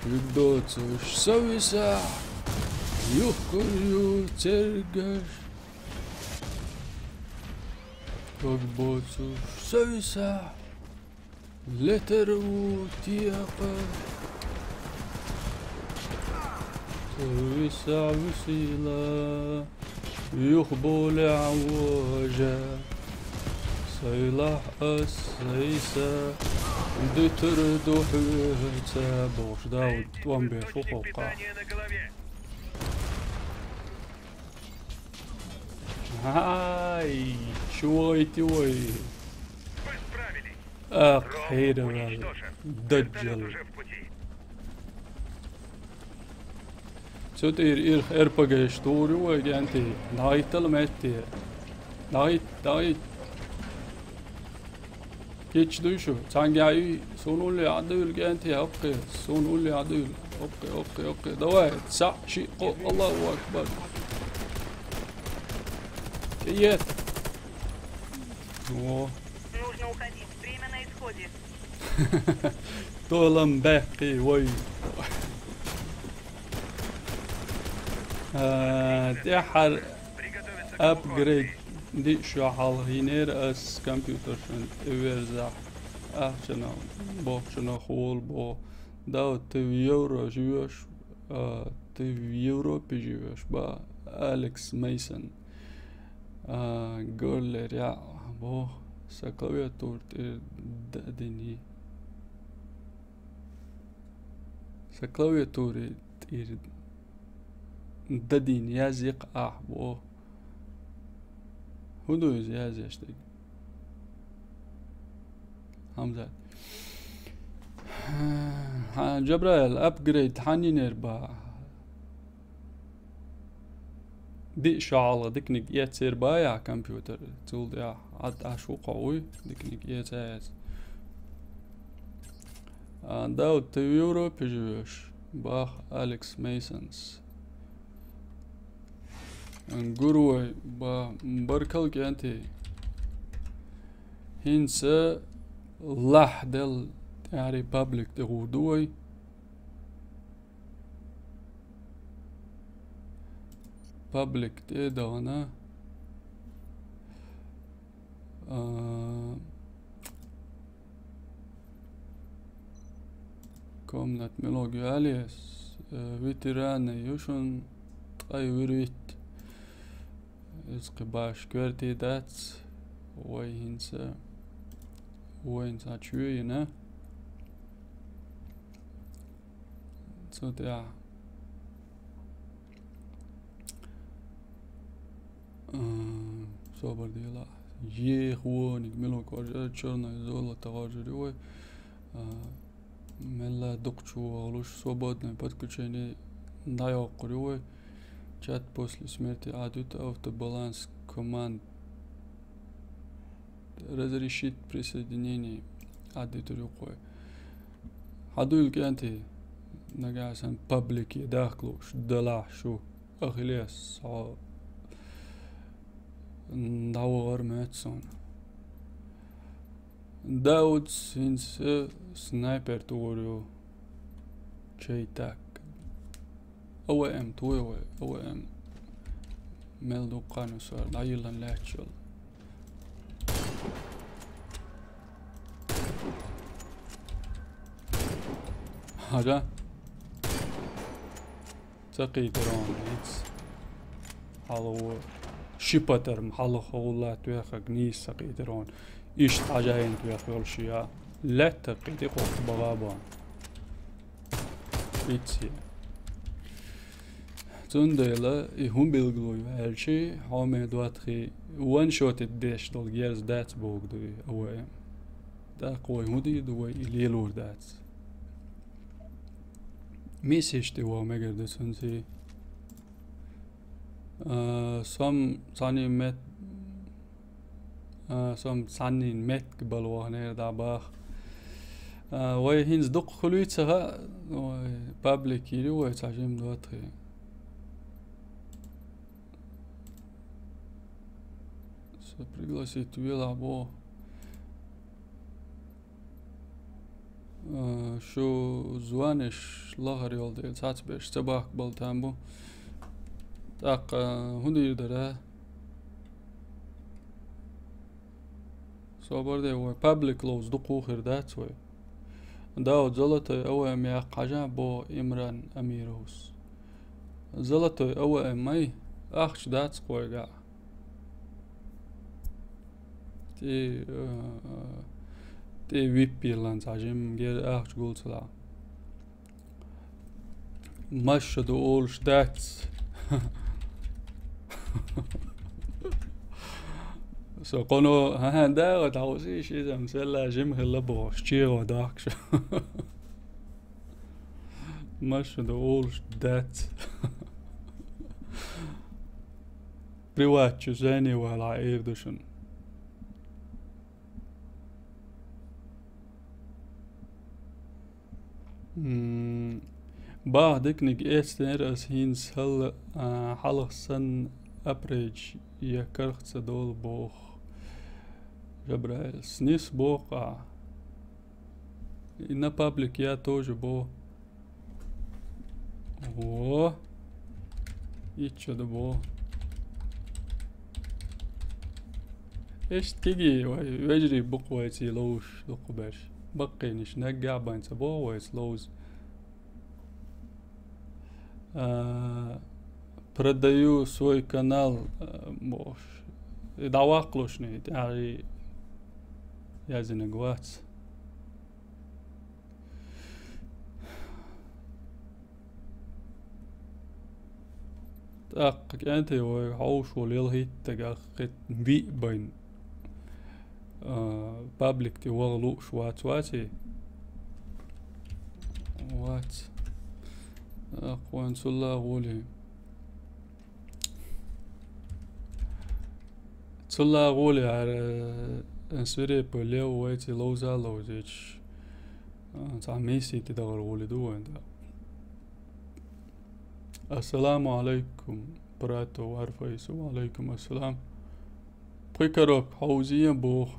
يقدوتش سوي ساعة يخكر يترقش يقبوتش سوي ساعة لترو تيقش ويسع وسيلة يخبول عوجة سيلاح السيسة دتردو حويتا بوش داود وان بيشو فوقع هاي شويتي وي أخيرا دجل Så det RPG stor jo egentlig. Naitala metti. Nait. Hiç duyuşu. Sanki sonuli adül genti okey. Sonuli adül. Okey. Davay. Sa şi Allahu akbar. Kiyet. О, Нужно уходить. Время на исходе. طولم باقي وي تحر Приготовиться к upgrade دي شو حال هينير اس كمبيوتر شن تورزح شنو بو شنو خول بو داو تيورو جيوش تيورو بيجيوش با أليكس ميسون قول يا بو سكوية تور ديني سكلاويتوري ددين يازيق بو هدو يازي اشتاق حمزة جبرائيل ابجريد حنينير با دي شعالة ديكنيك يتسير بايا كمبيوتر تقول يا عد عشو قوي ديكنيك يتسير داو تيورو بيجوش باخ أليكس ميسونز انقروي با بركل كانتي هنسا لح دل يعني بابليك تغودوي بابليك تيدانا Komnat melodi alias veterana jušun ai virit isqibash kverti dats oinsa tjuina så det صبر ديلا يخواني ملو كارجا چرنا زولا تغاجري ملا докчу луж свободное подключение наёкурюй чат после смерти адут автобаланс команд разрешить присоединение адутурюкой адул кенти нагасан паблик дахлуш далашу ахилес даугар мэтсон Daud since sniper toru cheitak OM توي OM ملدو قانو صار دايلان لاتشل هذا تقي درون هيتس هالو شيباتر محل خولات ويخ نيس تقي درون إيش حاجين في أخير شيء لا تقيتي قط بغابان بيتسي تنديلا هم بيلغلوي هالشي حامي دواتخي وان شوت الديش دول جيرز دات بوغ دوي أوام دا قوي هودي دوي ليلور دات ميسيش دوا مگر دسنسي سام ساني مت som sannin met balwahne da bach way hins dok khuluitsa public yiri way tajim dotre so пригласить вела бо شو زوانش لاغر يولد ساعت بيش تباك بالتامبو تاق هندير دره صبر هو public laws دقو خير دات وي داود زلطة أوام يا قجا بو إمران أميروس زلطة أوام ماي أخش دات قوي تي ويبي لانس عجيم غير أخش قول سلا مشهد أولش دات Så kono han der og der også som selv Jim heller på styr dag så much the old that privaatje zenuwala eerdussen. بعدك نج إستنر أس هينس هل حلق سن أبريج يكرخت سدول بوخ جبرائيل سنيس بوقع إنا بابليك يا توج بو و يتشد بو إيش تيجي ويجري بقويتي لوش لقباش بقي نش نقع بين سبو ويس لوز продаю свой канал دعواقلوشني يعني يازن قوات تأقك أنت وحوش وليل تقاقت بي بين بابليك تي وغلو شوات واتي وات أقوان سلا غولي سلا غولي على انسوري بوليو ويتي لوزا لوزيش تاع ميسي تدغر غولي دو انت السلام عليكم براتو وارفايسو وعليكم السلام بيكروك حوزيا بوخ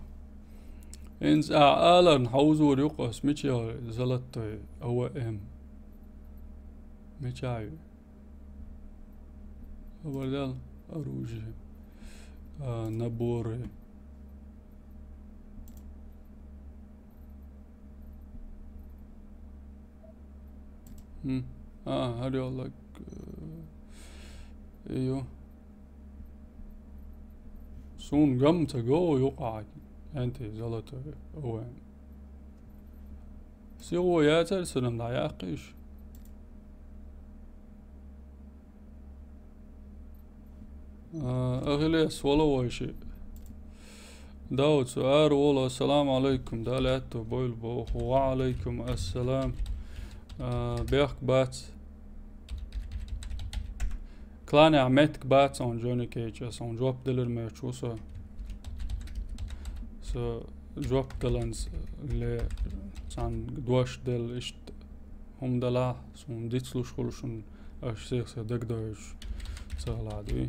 انز اعالن حوزو ريقوس ميتشي زلط هو ام ميتشاي وبردال أروجي نبوري هادي والله ايوه سون قمت جو يقع انت زلط هو سيغو ياتر سنم لا ياقيش أغليس ولا وشي داود سؤال والله السلام عليكم دالاتو بويل بوخ وعليكم السلام بيخ بات كلاني عمتك بات on جوني كيج on جواب دلر ميرشوسا جواب دلنز اللي سان دوش دل اشت هم دلا سون ديتسلو شخولشون اش سيخسا دك دوش سغلادوي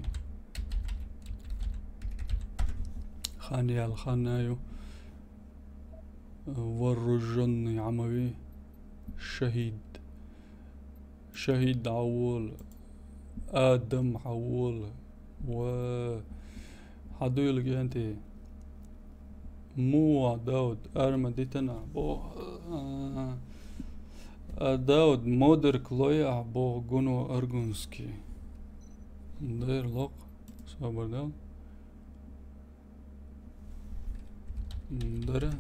خاني الخنايو والرجن عموي شهيد عوول آدم عوول و حدويل جانتي مو داود أرمديتنا بو داود مودر كلويا بو جونو أرجونسكي دير لوق صبر داود دره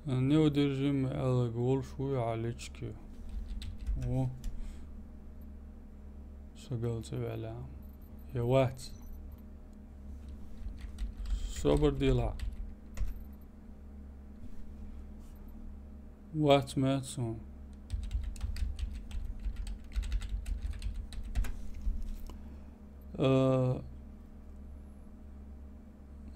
نيو درجم على قول شوي عليك و سقال سبع يا واحد صبر ديلا وات ماتسون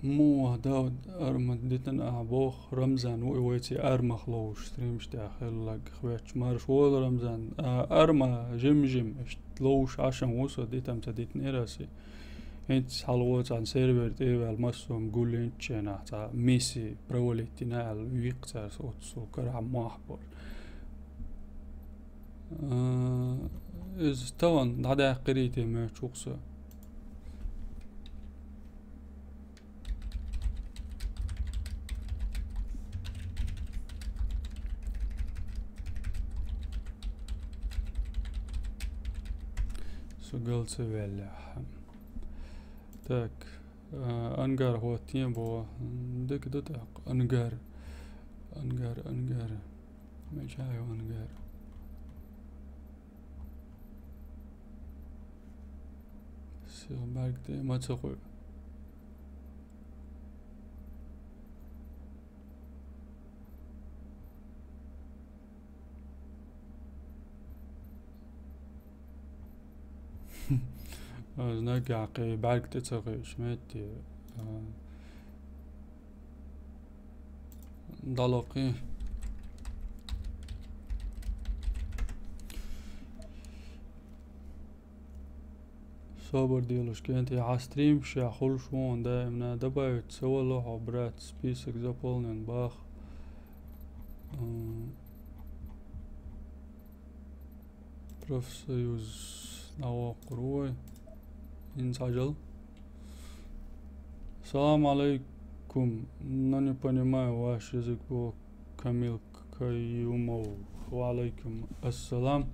مو داود أرمدتن أعبوخ رمزان ويويتي أرمخ لوش ستريمش داخل لك خواتش مارش وول رمزان أرما جم لوش عشان وصل ديتم تديت نيراسي انت حلوات عن سيرفر تيوال المسوم قولين تشينا تا ميسي بروليتنا الويقتر سو كرع محبر إز طبعا هذا قريتي ما تشوقسه سقال سبيل تاك أنقار هو تيمبو دك دتاق أنقار ما جاي أنقار سيغمارك دي ما تقول نقع بعد تتغي شميتي ضلقي صبر ديالوش كنتي عستريم شاخول شون دائما دبا تسوى له عبرات سبيسك زبولن باخ профсоюз نوا قروي инсажал. Салам алейкум. Но не понимаю ваш язык по Камил Каюмов. Валейкум ассалам.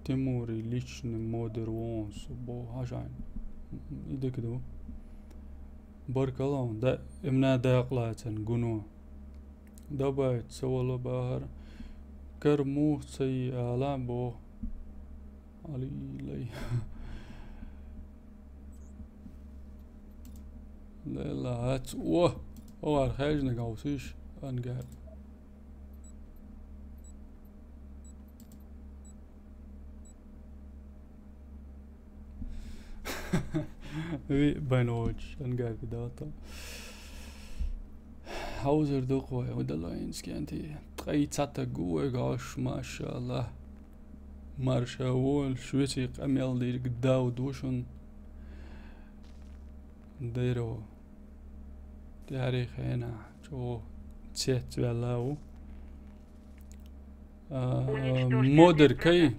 Тимури личный модер вонс бо хажайн. إذا كده بارك الله ده إمنا داقلاتن جنو ده بايت سوالو باهر كرمو سي آلام بو علي لي لا لا هات اوه هو الخارج نقاوسيش انقال بينوج انقال بداتا هاوزر دوقوه ودلاينس كانتي تقيتاتا قوة قاش ما شاء الله مارشاول شويتي قميل دير قداو دوشن ديرو تاريخ هنا شو تسيت بالله مودر كي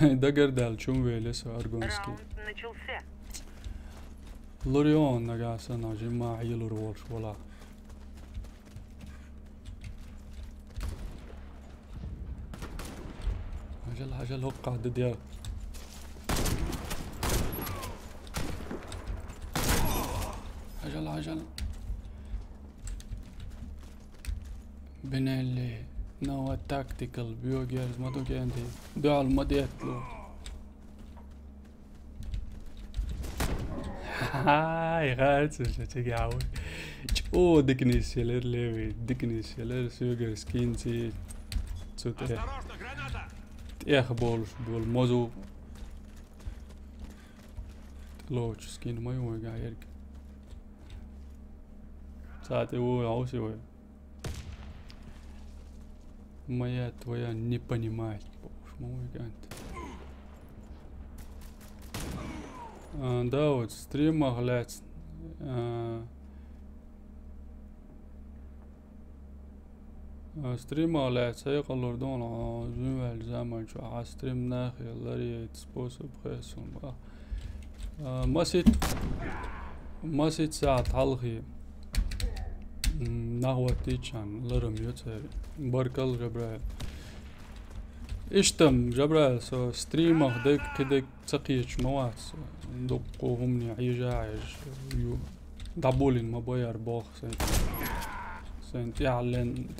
دقر دال شو ويلس ارغونسكي Раунд начался. لوريون نقاسا ناجي ما عيلو رولش ولا عجل هو قاعد ديال عجل بنالي نوع تاكتيكال بيو جيرز ما دوكي عندي بيع المديت له هاي غارت تيجي عاود او ديكني سيلر ليفي ديكني سيلر سوغر سكينتي تسوتي اخ بول موزو لوش سكين ما يوقع يرك ساعتي هو عاوسي وي моя твоя не понимает, мой гант. Да, вот стрим оглядь. ستريم على سيق الأردن جمع الزمن شو عستريم ناخي اللي يتسبوسب خيسون مسيت ساعة حلقي نحو تيشان لرم يوتر بركل جبرائيل اشتم جبرائيل سو ستريم اخدك كدك تقيش موات دقوهم نعيجا عيج دابولين ما بيار باخ سنت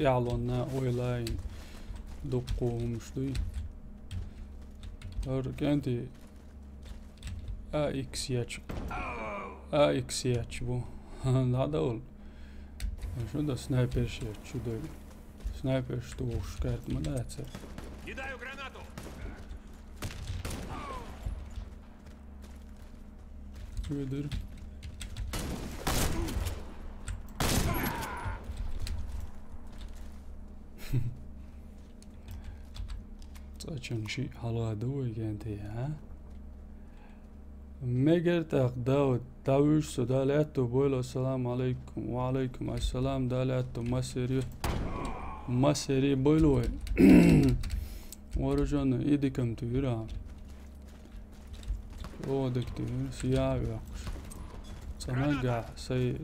يعلن ويلاين دقوهم شوي كانتي اكس ياتش بو لا دول شو ده سنايبر شيت شو ده سنايبر что уж карт мадается Кидаю гранату. Видер Зачем شيء حلوة دوي كانتي ها ميجرتاق داود داوش سدالاتو بولو السلام عليكم وعليكم السلام دالاتو مسيري بولوي ورجون ايديكم تيرا او دكتور سياوي اقش سنقع سي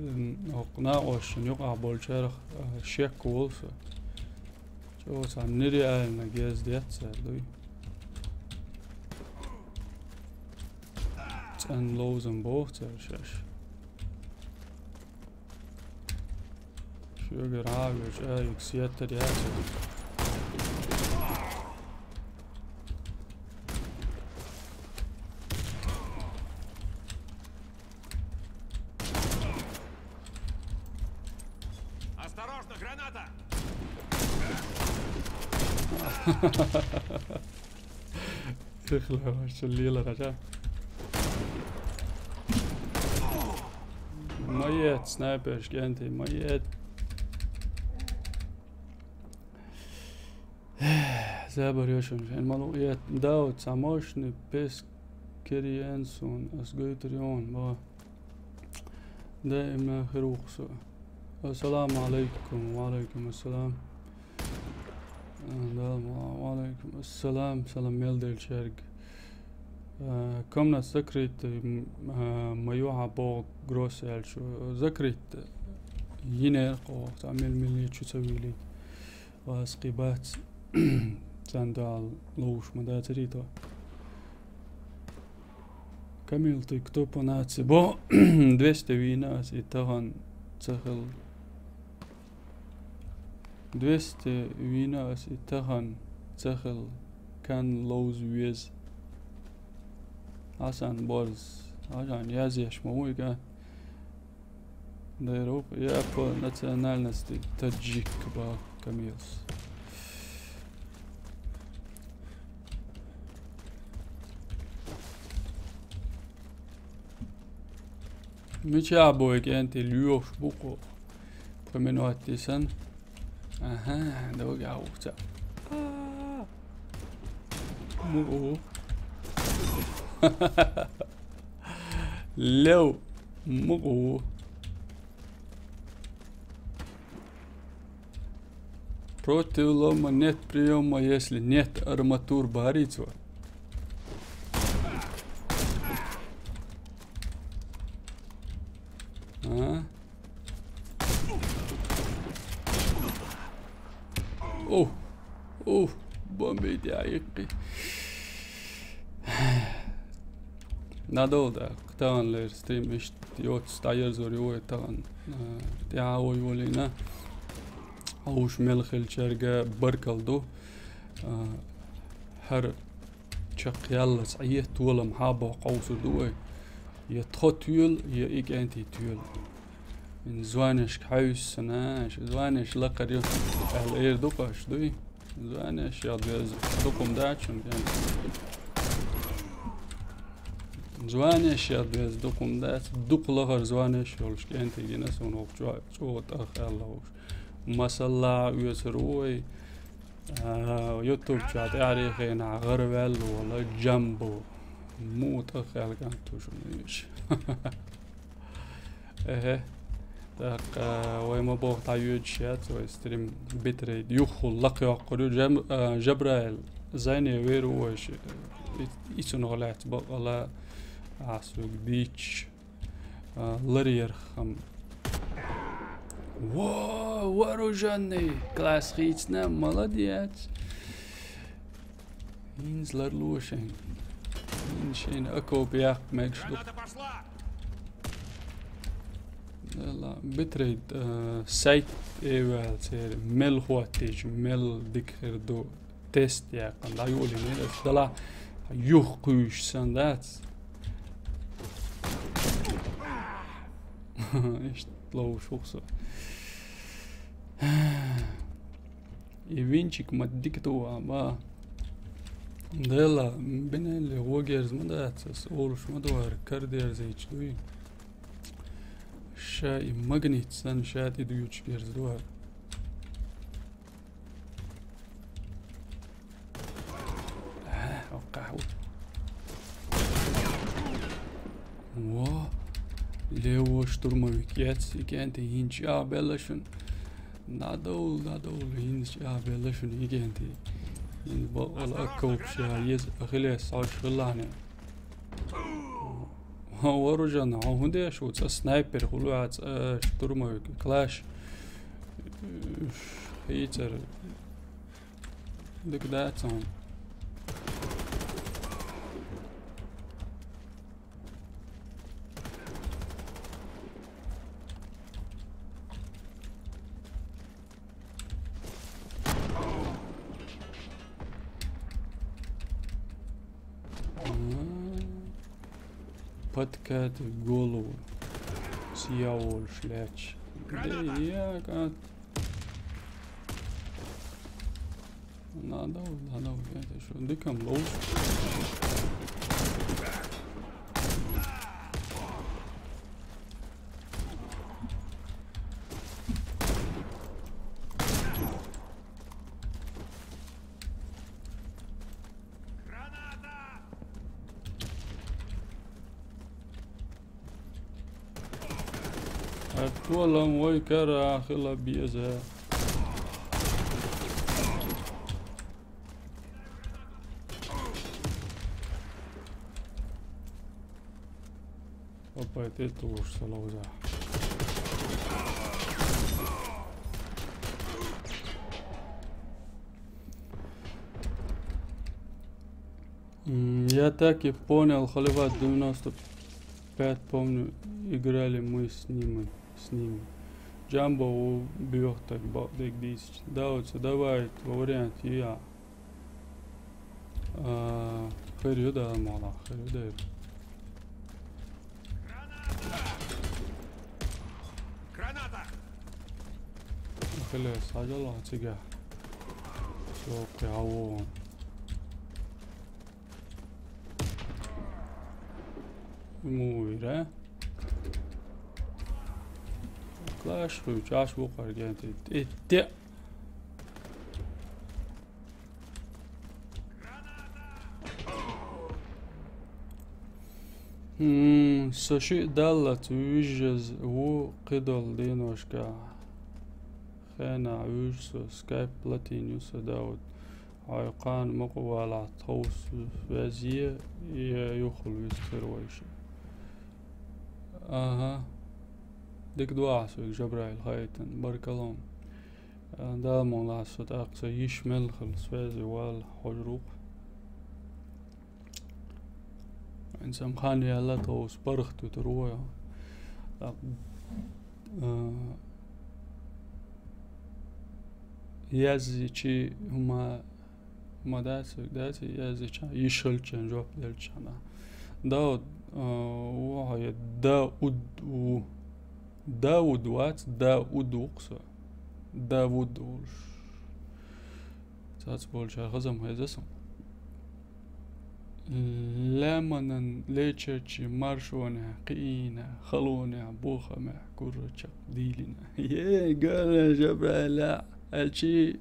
نقناقوش نقع بولشارخ شيك وولسا شو سان نري آلنا جيز دياتسا دوي en lozen bochten شاش شو قرابش اكسيات رياسة Осторожно, граната! تخلى وش الليلة رجع ميت سنايبر شكانتي ميت زابر يوشن شان مالو داوت ساموشني بس كريانسون اسقيتريون با دائما خروقسو السلام عليكم وعليكم السلام وعليكم السلام سلام ميلدل شرق كمنا ذكرت ميوعة بوغ غروسيل شو ذكرت ينرقو تعمل ملي شو تسوي لي واسقيبات ساندال لوش مداتريتو كمل تكتوب ناتسي بو 200 ويناس يتغن تخل 200 ويناس يتغن تخل كان لوز ويز عشان بورز عشان يازيش موي كان دايروب يابا نتنال نستي تجيك با كميلز مش عبوك انت اليوش بوكو بمنو هاتيسن اها ده وقع وقتا مو لو مو بروتو لما نت بريوم ما يسلي نت ارماتور باريتو اوه بومبي دقيقي نادول ده طبعا الستريم مش يوت ستاير زوريو طبعا تعاوي ولينا اوش ملخل شرقة بركلدو هر شق يلا صعيه طول محابة قوس دوي يتخو تيول يأيك انتي تيول من زوانش كحيوس سناش زوانش لقر اهل اير دوقاش دوي زوانش ياد دوقم داتشن يعني زوانش ياد دوقم دات دوق لغر زوانش يولش كانتي جنس ونوق شو تأخي الله مسلا ويسروي يوتيوب شات يعرفين غربل ولا جنبو مو تأخي كانتو شو ميش ايه داق ويما بوغ تعيود شات ويستريم بيتريد يخل لقي عقلو جبرائيل زيني ويرو ويش إيسون غلات بقلا عسوك ديش لرير خم واو вооруженный класс хитсна молодец инзлер лушен иншин اكو بياق ماكشلو لا بتريد سايت ايوال سير مل خواتيش مل ديكر دو تيست يا قن لا يقولي ميل دلا يوخوش سندات ايش لو شوخصه يفينشيك ما ديكتو ما دلا بين اللي هو جيرز ما داتس اولش ما دوار كاردير زي تشوي شاي ماغنيت سان شاتي دويتش جيرز دوار قهوة وا ليو شتورمويك ياتسي كانت ينشا بلاشن نادول ينشا بلاشن يجانتي ينبقل اكوب شايز اخليس عاش غلاني هو رجعنا هندي شو سنايبر هلوات شتورمويك كلاش هيتر look that on Подкат в голову, съявол шляч. Да я как... لا داود لا داود يعني شو دي كم لو والله موي كرا خلا بيزا Опять это уж салауза. Я так и понял, Халиват 95, помню, играли мы с ними. Джамбо убьет так балдик 10. Давайте, давай, вариант я. Херюда мала, херюда. خلاص عجلة تجاه سوق يعوون مويرة كلاش روج عاش بوقر جانت اتع سشي دالت ويجز و قدل دينوشكا خانا عوش سكايب بلاتينيوس داود عيقان مقوالة توس فازية يخل يسترويش ديك دواعسو جبرائيل هايتن باركالون دالمون لاسو تاقسا يشمل خلص فازي والحجروق انسان خاني يالا توس برختو ترويا يازي هما داتي يازي يشلچن جواب دلچنا داود وهي داود وات داود وقصة داود ولش تاتس بول شار غزم هيزسم لمن ليتشي مارشونا قينا خلونا بوخا مع كرة ديلنا يا قال جبرائيل لا الشي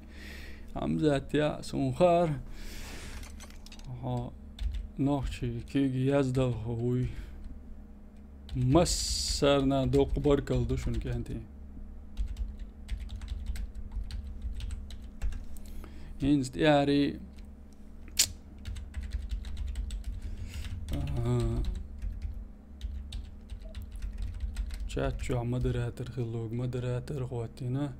عمزات يا سونخار نوخشي كي يزدل هوي مسرنا دوق بركل دوشن كانتي ينزد ياري شاتشو مدراتر خلوق مدراتر خواتينا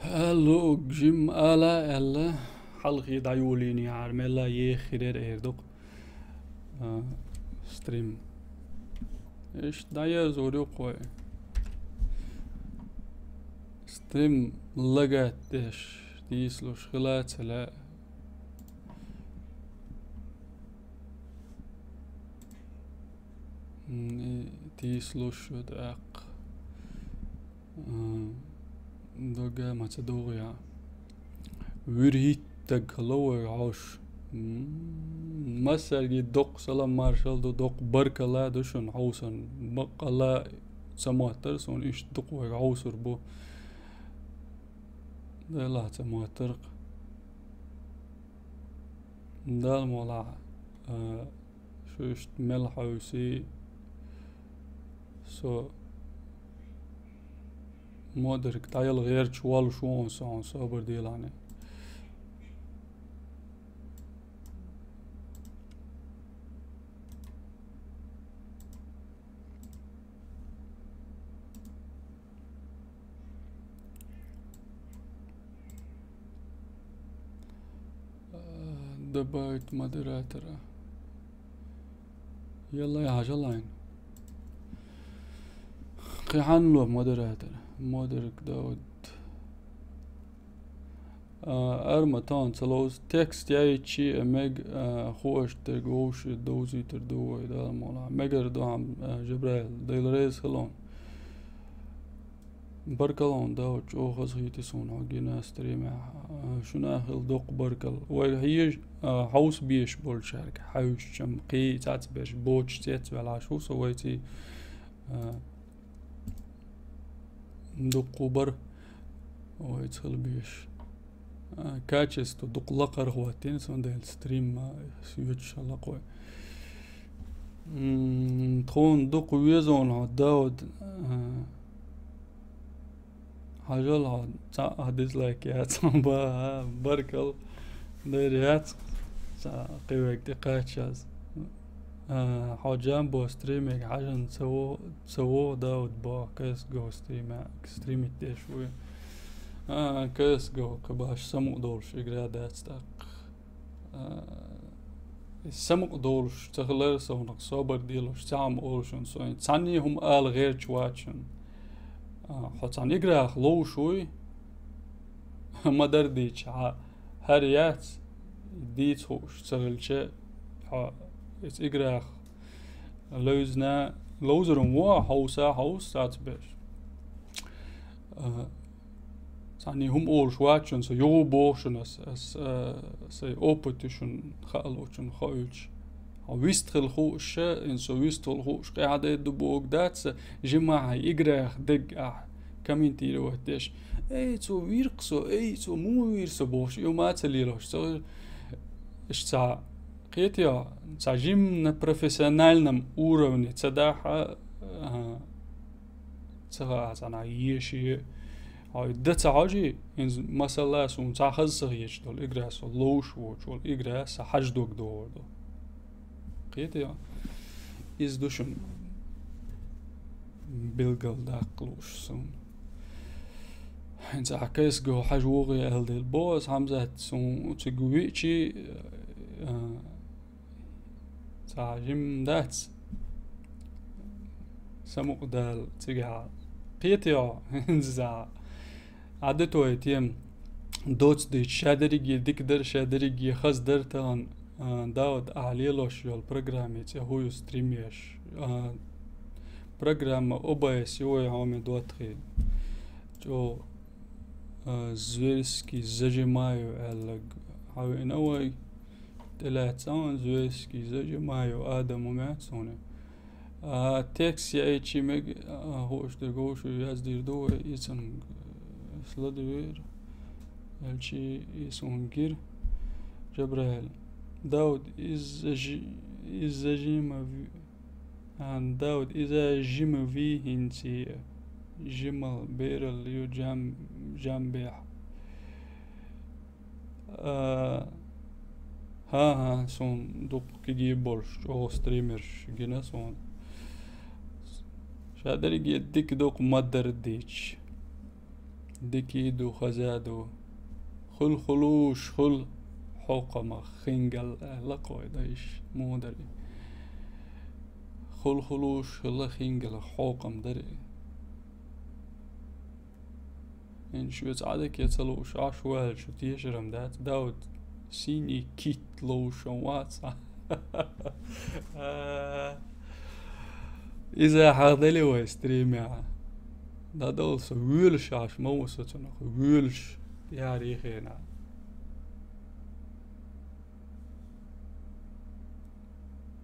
هلو جيم الا حلقي دايوليني عرملا يخير ايردوق ستريم ايش داير زوريو قوي ستريم لقات ايش ديسلو شغلات لا ديسلو شو داق دوغا ما تدوغيا ورهيت تقلوه عوش مسر دوق سلام مارشال دوق بركلا دوشن عوسن بقلا سماتر سون ايش دوق عوسر بو لا سماتر دال مولا شو اشت ملحوسي سو مودرك تايل غير شوال شوون سون صبر ديلاني دبايت مودراترا يلا يا عجلين قيحان له مودراتر مودرك داود أرمتان تلوز تكست ياي تشي أمج خوش ترجوش دوزي تردو إذا مولا مجر دوام جبريل ديلريز خلون بركلون داو جو خزيتي سون عجينا ستريم شنا خل دوق بركل وهي هاوس بيش بول شارك حوش شم قي تات بيش بوش تيت ولا شو سويتي دوق بر ويتخل بيش كاتشز دوق لقر خواتين سون ديل ستريم سيوتش الله قوي تخون دوق ويزون داود حاجة ديسلايك يا صنبا بركل ديريات قويك دقاتشاز حاجان بو ستريميك حاجة تسوو داود با كيس جو ستريميك دي شوي كيس جو كباش سمو دولش إقرادات ستاق سمو دولش تغلر سونك صوبر ديلوش تعم أولشون سوين تاني هم آل غير جواتشون حتى نقرأ لو شوي ما درديش هريات ديت هوش تغلشة إقرأ لوزنا لوزرم وا هوس تاتبش يعني هم أول شواتشن سو يو بوشن اس سي اوبوتيشن خالوشن خايلش ويستخل خوش إن سو ويستخل خوش قاعدة يدبوك داتس جماعة يقرأ دق كمين تيرو هتش أي تو ويرقصو أي تو مو ويرسو بوش يو ما تليلوش تو إشتا قيتيا تا جيم بروفيسيونالنم уровне تداحا تغا تانا يشي هاي دتا عاجي إن مثلا سون تاخذ صغيش دول إقرأ سو لوش وشول إقرأ سحج دوك دور دو قيتيا إزدوشن بيلقل داقلوش سون انت عكيس جو حجوغي أهل دي البوز همزات سون تقويتشي تعجم دات سموق دال تقع قيتيا انزا عدتو ايتيم دوتس دي شادريجي ديكدر شادريجي خز درتان داود أعليلوش يول برنامج هو ستريميش برنامج OBS يوي عامي دوتخي جو زويلسكي زجمايو ألق هاو إنوي تلاتان زويلسكي زجمايو آدم ومعتسوني تكس يا ايتشي مج هوش درقوش يازدير دو يسن سلادوير الشي يسونجير جبريل داود إذا جيم عن داود إذا جيم في هنتي جمل بيرل يو جام بيح ها سون دوك كي بولش او ستريمرش جينا سون شادر يديك دوك مدر ديش ديكي دو خزادو خل خلوش خل حوقما خنجل لقوي دايش مو دري خل خلوش خل خنجل حوقم دري إن شو تعدك يتلوش عشوال شو تيشرم دات داود سيني كيت لوش واتسا إذا حاضلي وستريم يا دا دولس ويلش عش موسط ويلش يا ريخينا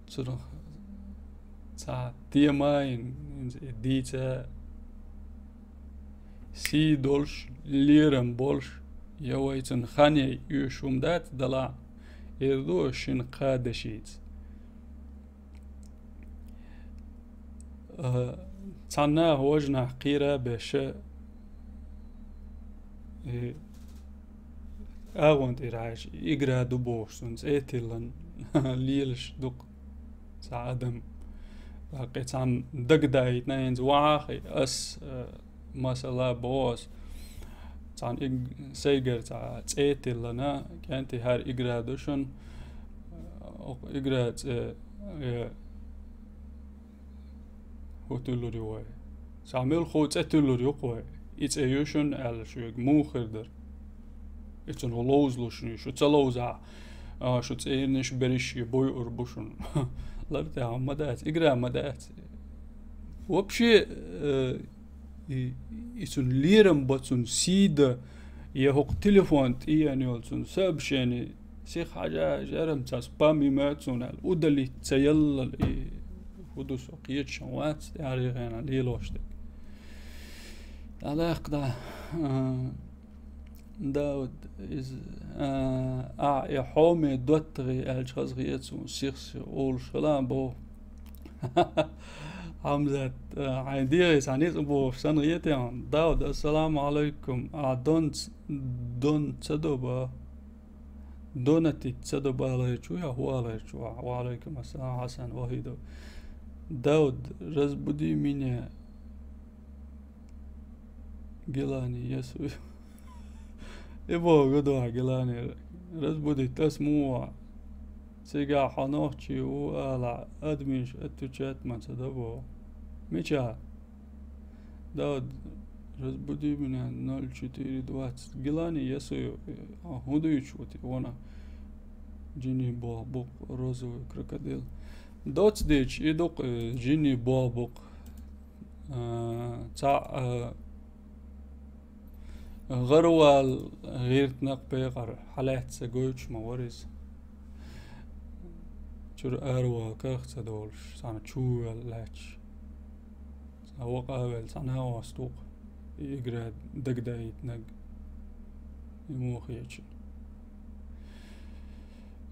صراحة تا تيماين ديتا سي دولش ليرم بولش يويتن خاني يوشوم دات دلا يردو شين قادشيت تانا وجنا حقيرة باش اغون تيراج يقرا دبوش سنز ايتلن ليلش دوق سعدم لقيت عن دق دايت ناينز واخي اس مسألة بوس عن سيجر تاع ايتلنا كانت هار يقرا دوشن يقرا هوتلوري واي سامل خوت اتلوري قوي اتس ايوشن ال شو مو خردر إتن هلوز لوشني شو تلوزع شو تسيرنش بريش بوي أربوشن لا بتاع مدات إقرأ مدات وبشي إتن ليرم بتن سيدا يهوق تليفون يعني يولسون سابشيني سيخ حاجة جرم تسبامي ماتسون الأودلي تسيل هدوس وقيت شوات يعني غينا ليلوشتك على قدا داود إز يا حومي دوتغي الشخص غيتسون سيخ أول شلام بو حمزة عندي سانيس بو سن غيتي داود السلام عليكم دون تدوبا دونتي تدوبا عليكم يا هو عليكم وعليكم السلام حسن وحيدو داود رزبودي مني جلاني يسوي يبو قدوة جلاني رزبودي تسموع سيجا حنوحشي وآلا أدميش أتوشات ما تدبو ميشا داود رزبودي من نول شتيري دوات جلاني يسوي هدو يشوتي وانا جيني بوابوق روزو كروكوديل دوت ديش يدوق جيني بوابوق تاع غروال غير تنق بيغر حالات سجوش موريس شر أروى كرخت دولش سان شو لاتش هو قابل سان هوا استوق يقرأ دقدايت نق يموخ يجن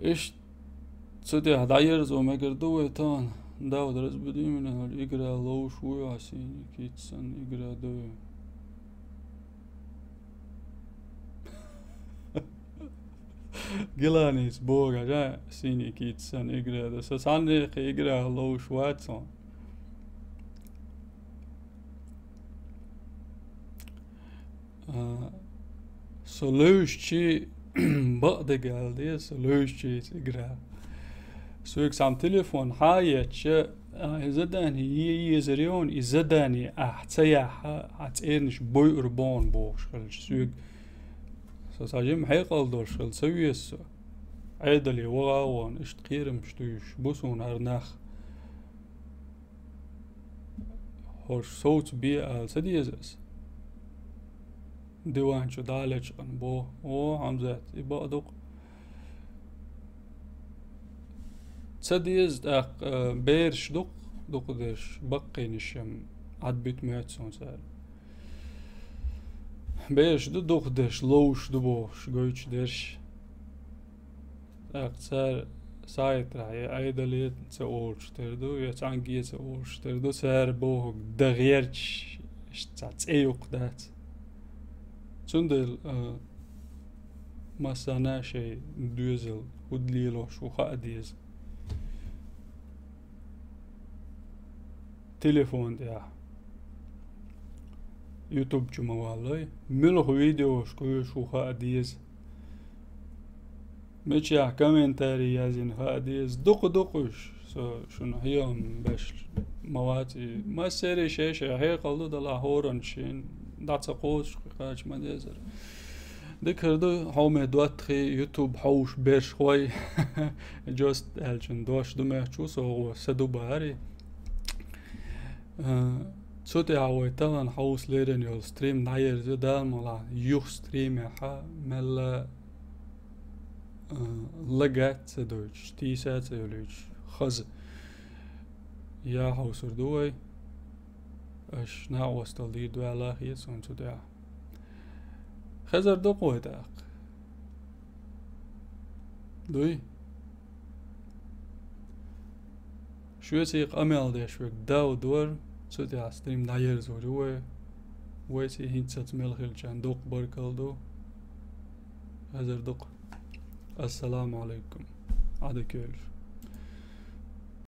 إيش تصدق هداير زو ما قردوه تان داود رز بدي من يقرأ لو شوي عسين كيتسن يقرأ دو Gilani's boga ja sini kitsen igrede så sannolikt igra lo schwarzen så löschi baqda geldi så löschi igra så jag sam telefon hayet زداني يزريون يزداني أحتياح أتيرنش بوي أربان بوش خلش ساجم حيقل دورشل سويس عيدلي وغاوان اشتقيرم شتوش بوسون أرناخ هوش صوت بيئة سديزس ديوان شو دالج بو حمزات يبقى دوق سديز بيرش دوق ديش بقي نشم عد بيت ماتسون سار بيش دوق ديش لوش دبوش قويش ديش سار سايت راي ايدالي تسأولش تردو يتعنقية تسأولش تردو سار بوهك دغيرش اشتات ايوق دات تندل مسانا شي دوزل ودليلوش وخاديز تليفون ديا يوتيوب جموالي ملخ فيديوش كويش وخاديز ميشا كومنتاري يازين خاديز دقش شنو هيهم باش مواتي ما سيري شيشة هي قلدو دلا هورنشين داتس قوش قاش ما ديزر دكردو حومي دواتخي يوتيوب حوش بيش خوي جوست الچن دوش دمه سو سدو باري صوتي عوي طبعا حوس ليرن يول ستريم ناير زي دال ملا يوخ ستريم يحا ملا لقات سدوش تيسات سيوليش خز يا حوسر دوي اش نا وستل دي دو الله يسون صوتي خزر دو قوة داق دوي شو يسيق اميل دي شوك داو دور صوتي ستريم ناير زوروي ويسي هينسات ملخيل جان دوق بركال دو خزر دوق السلام عليكم عدا كيلش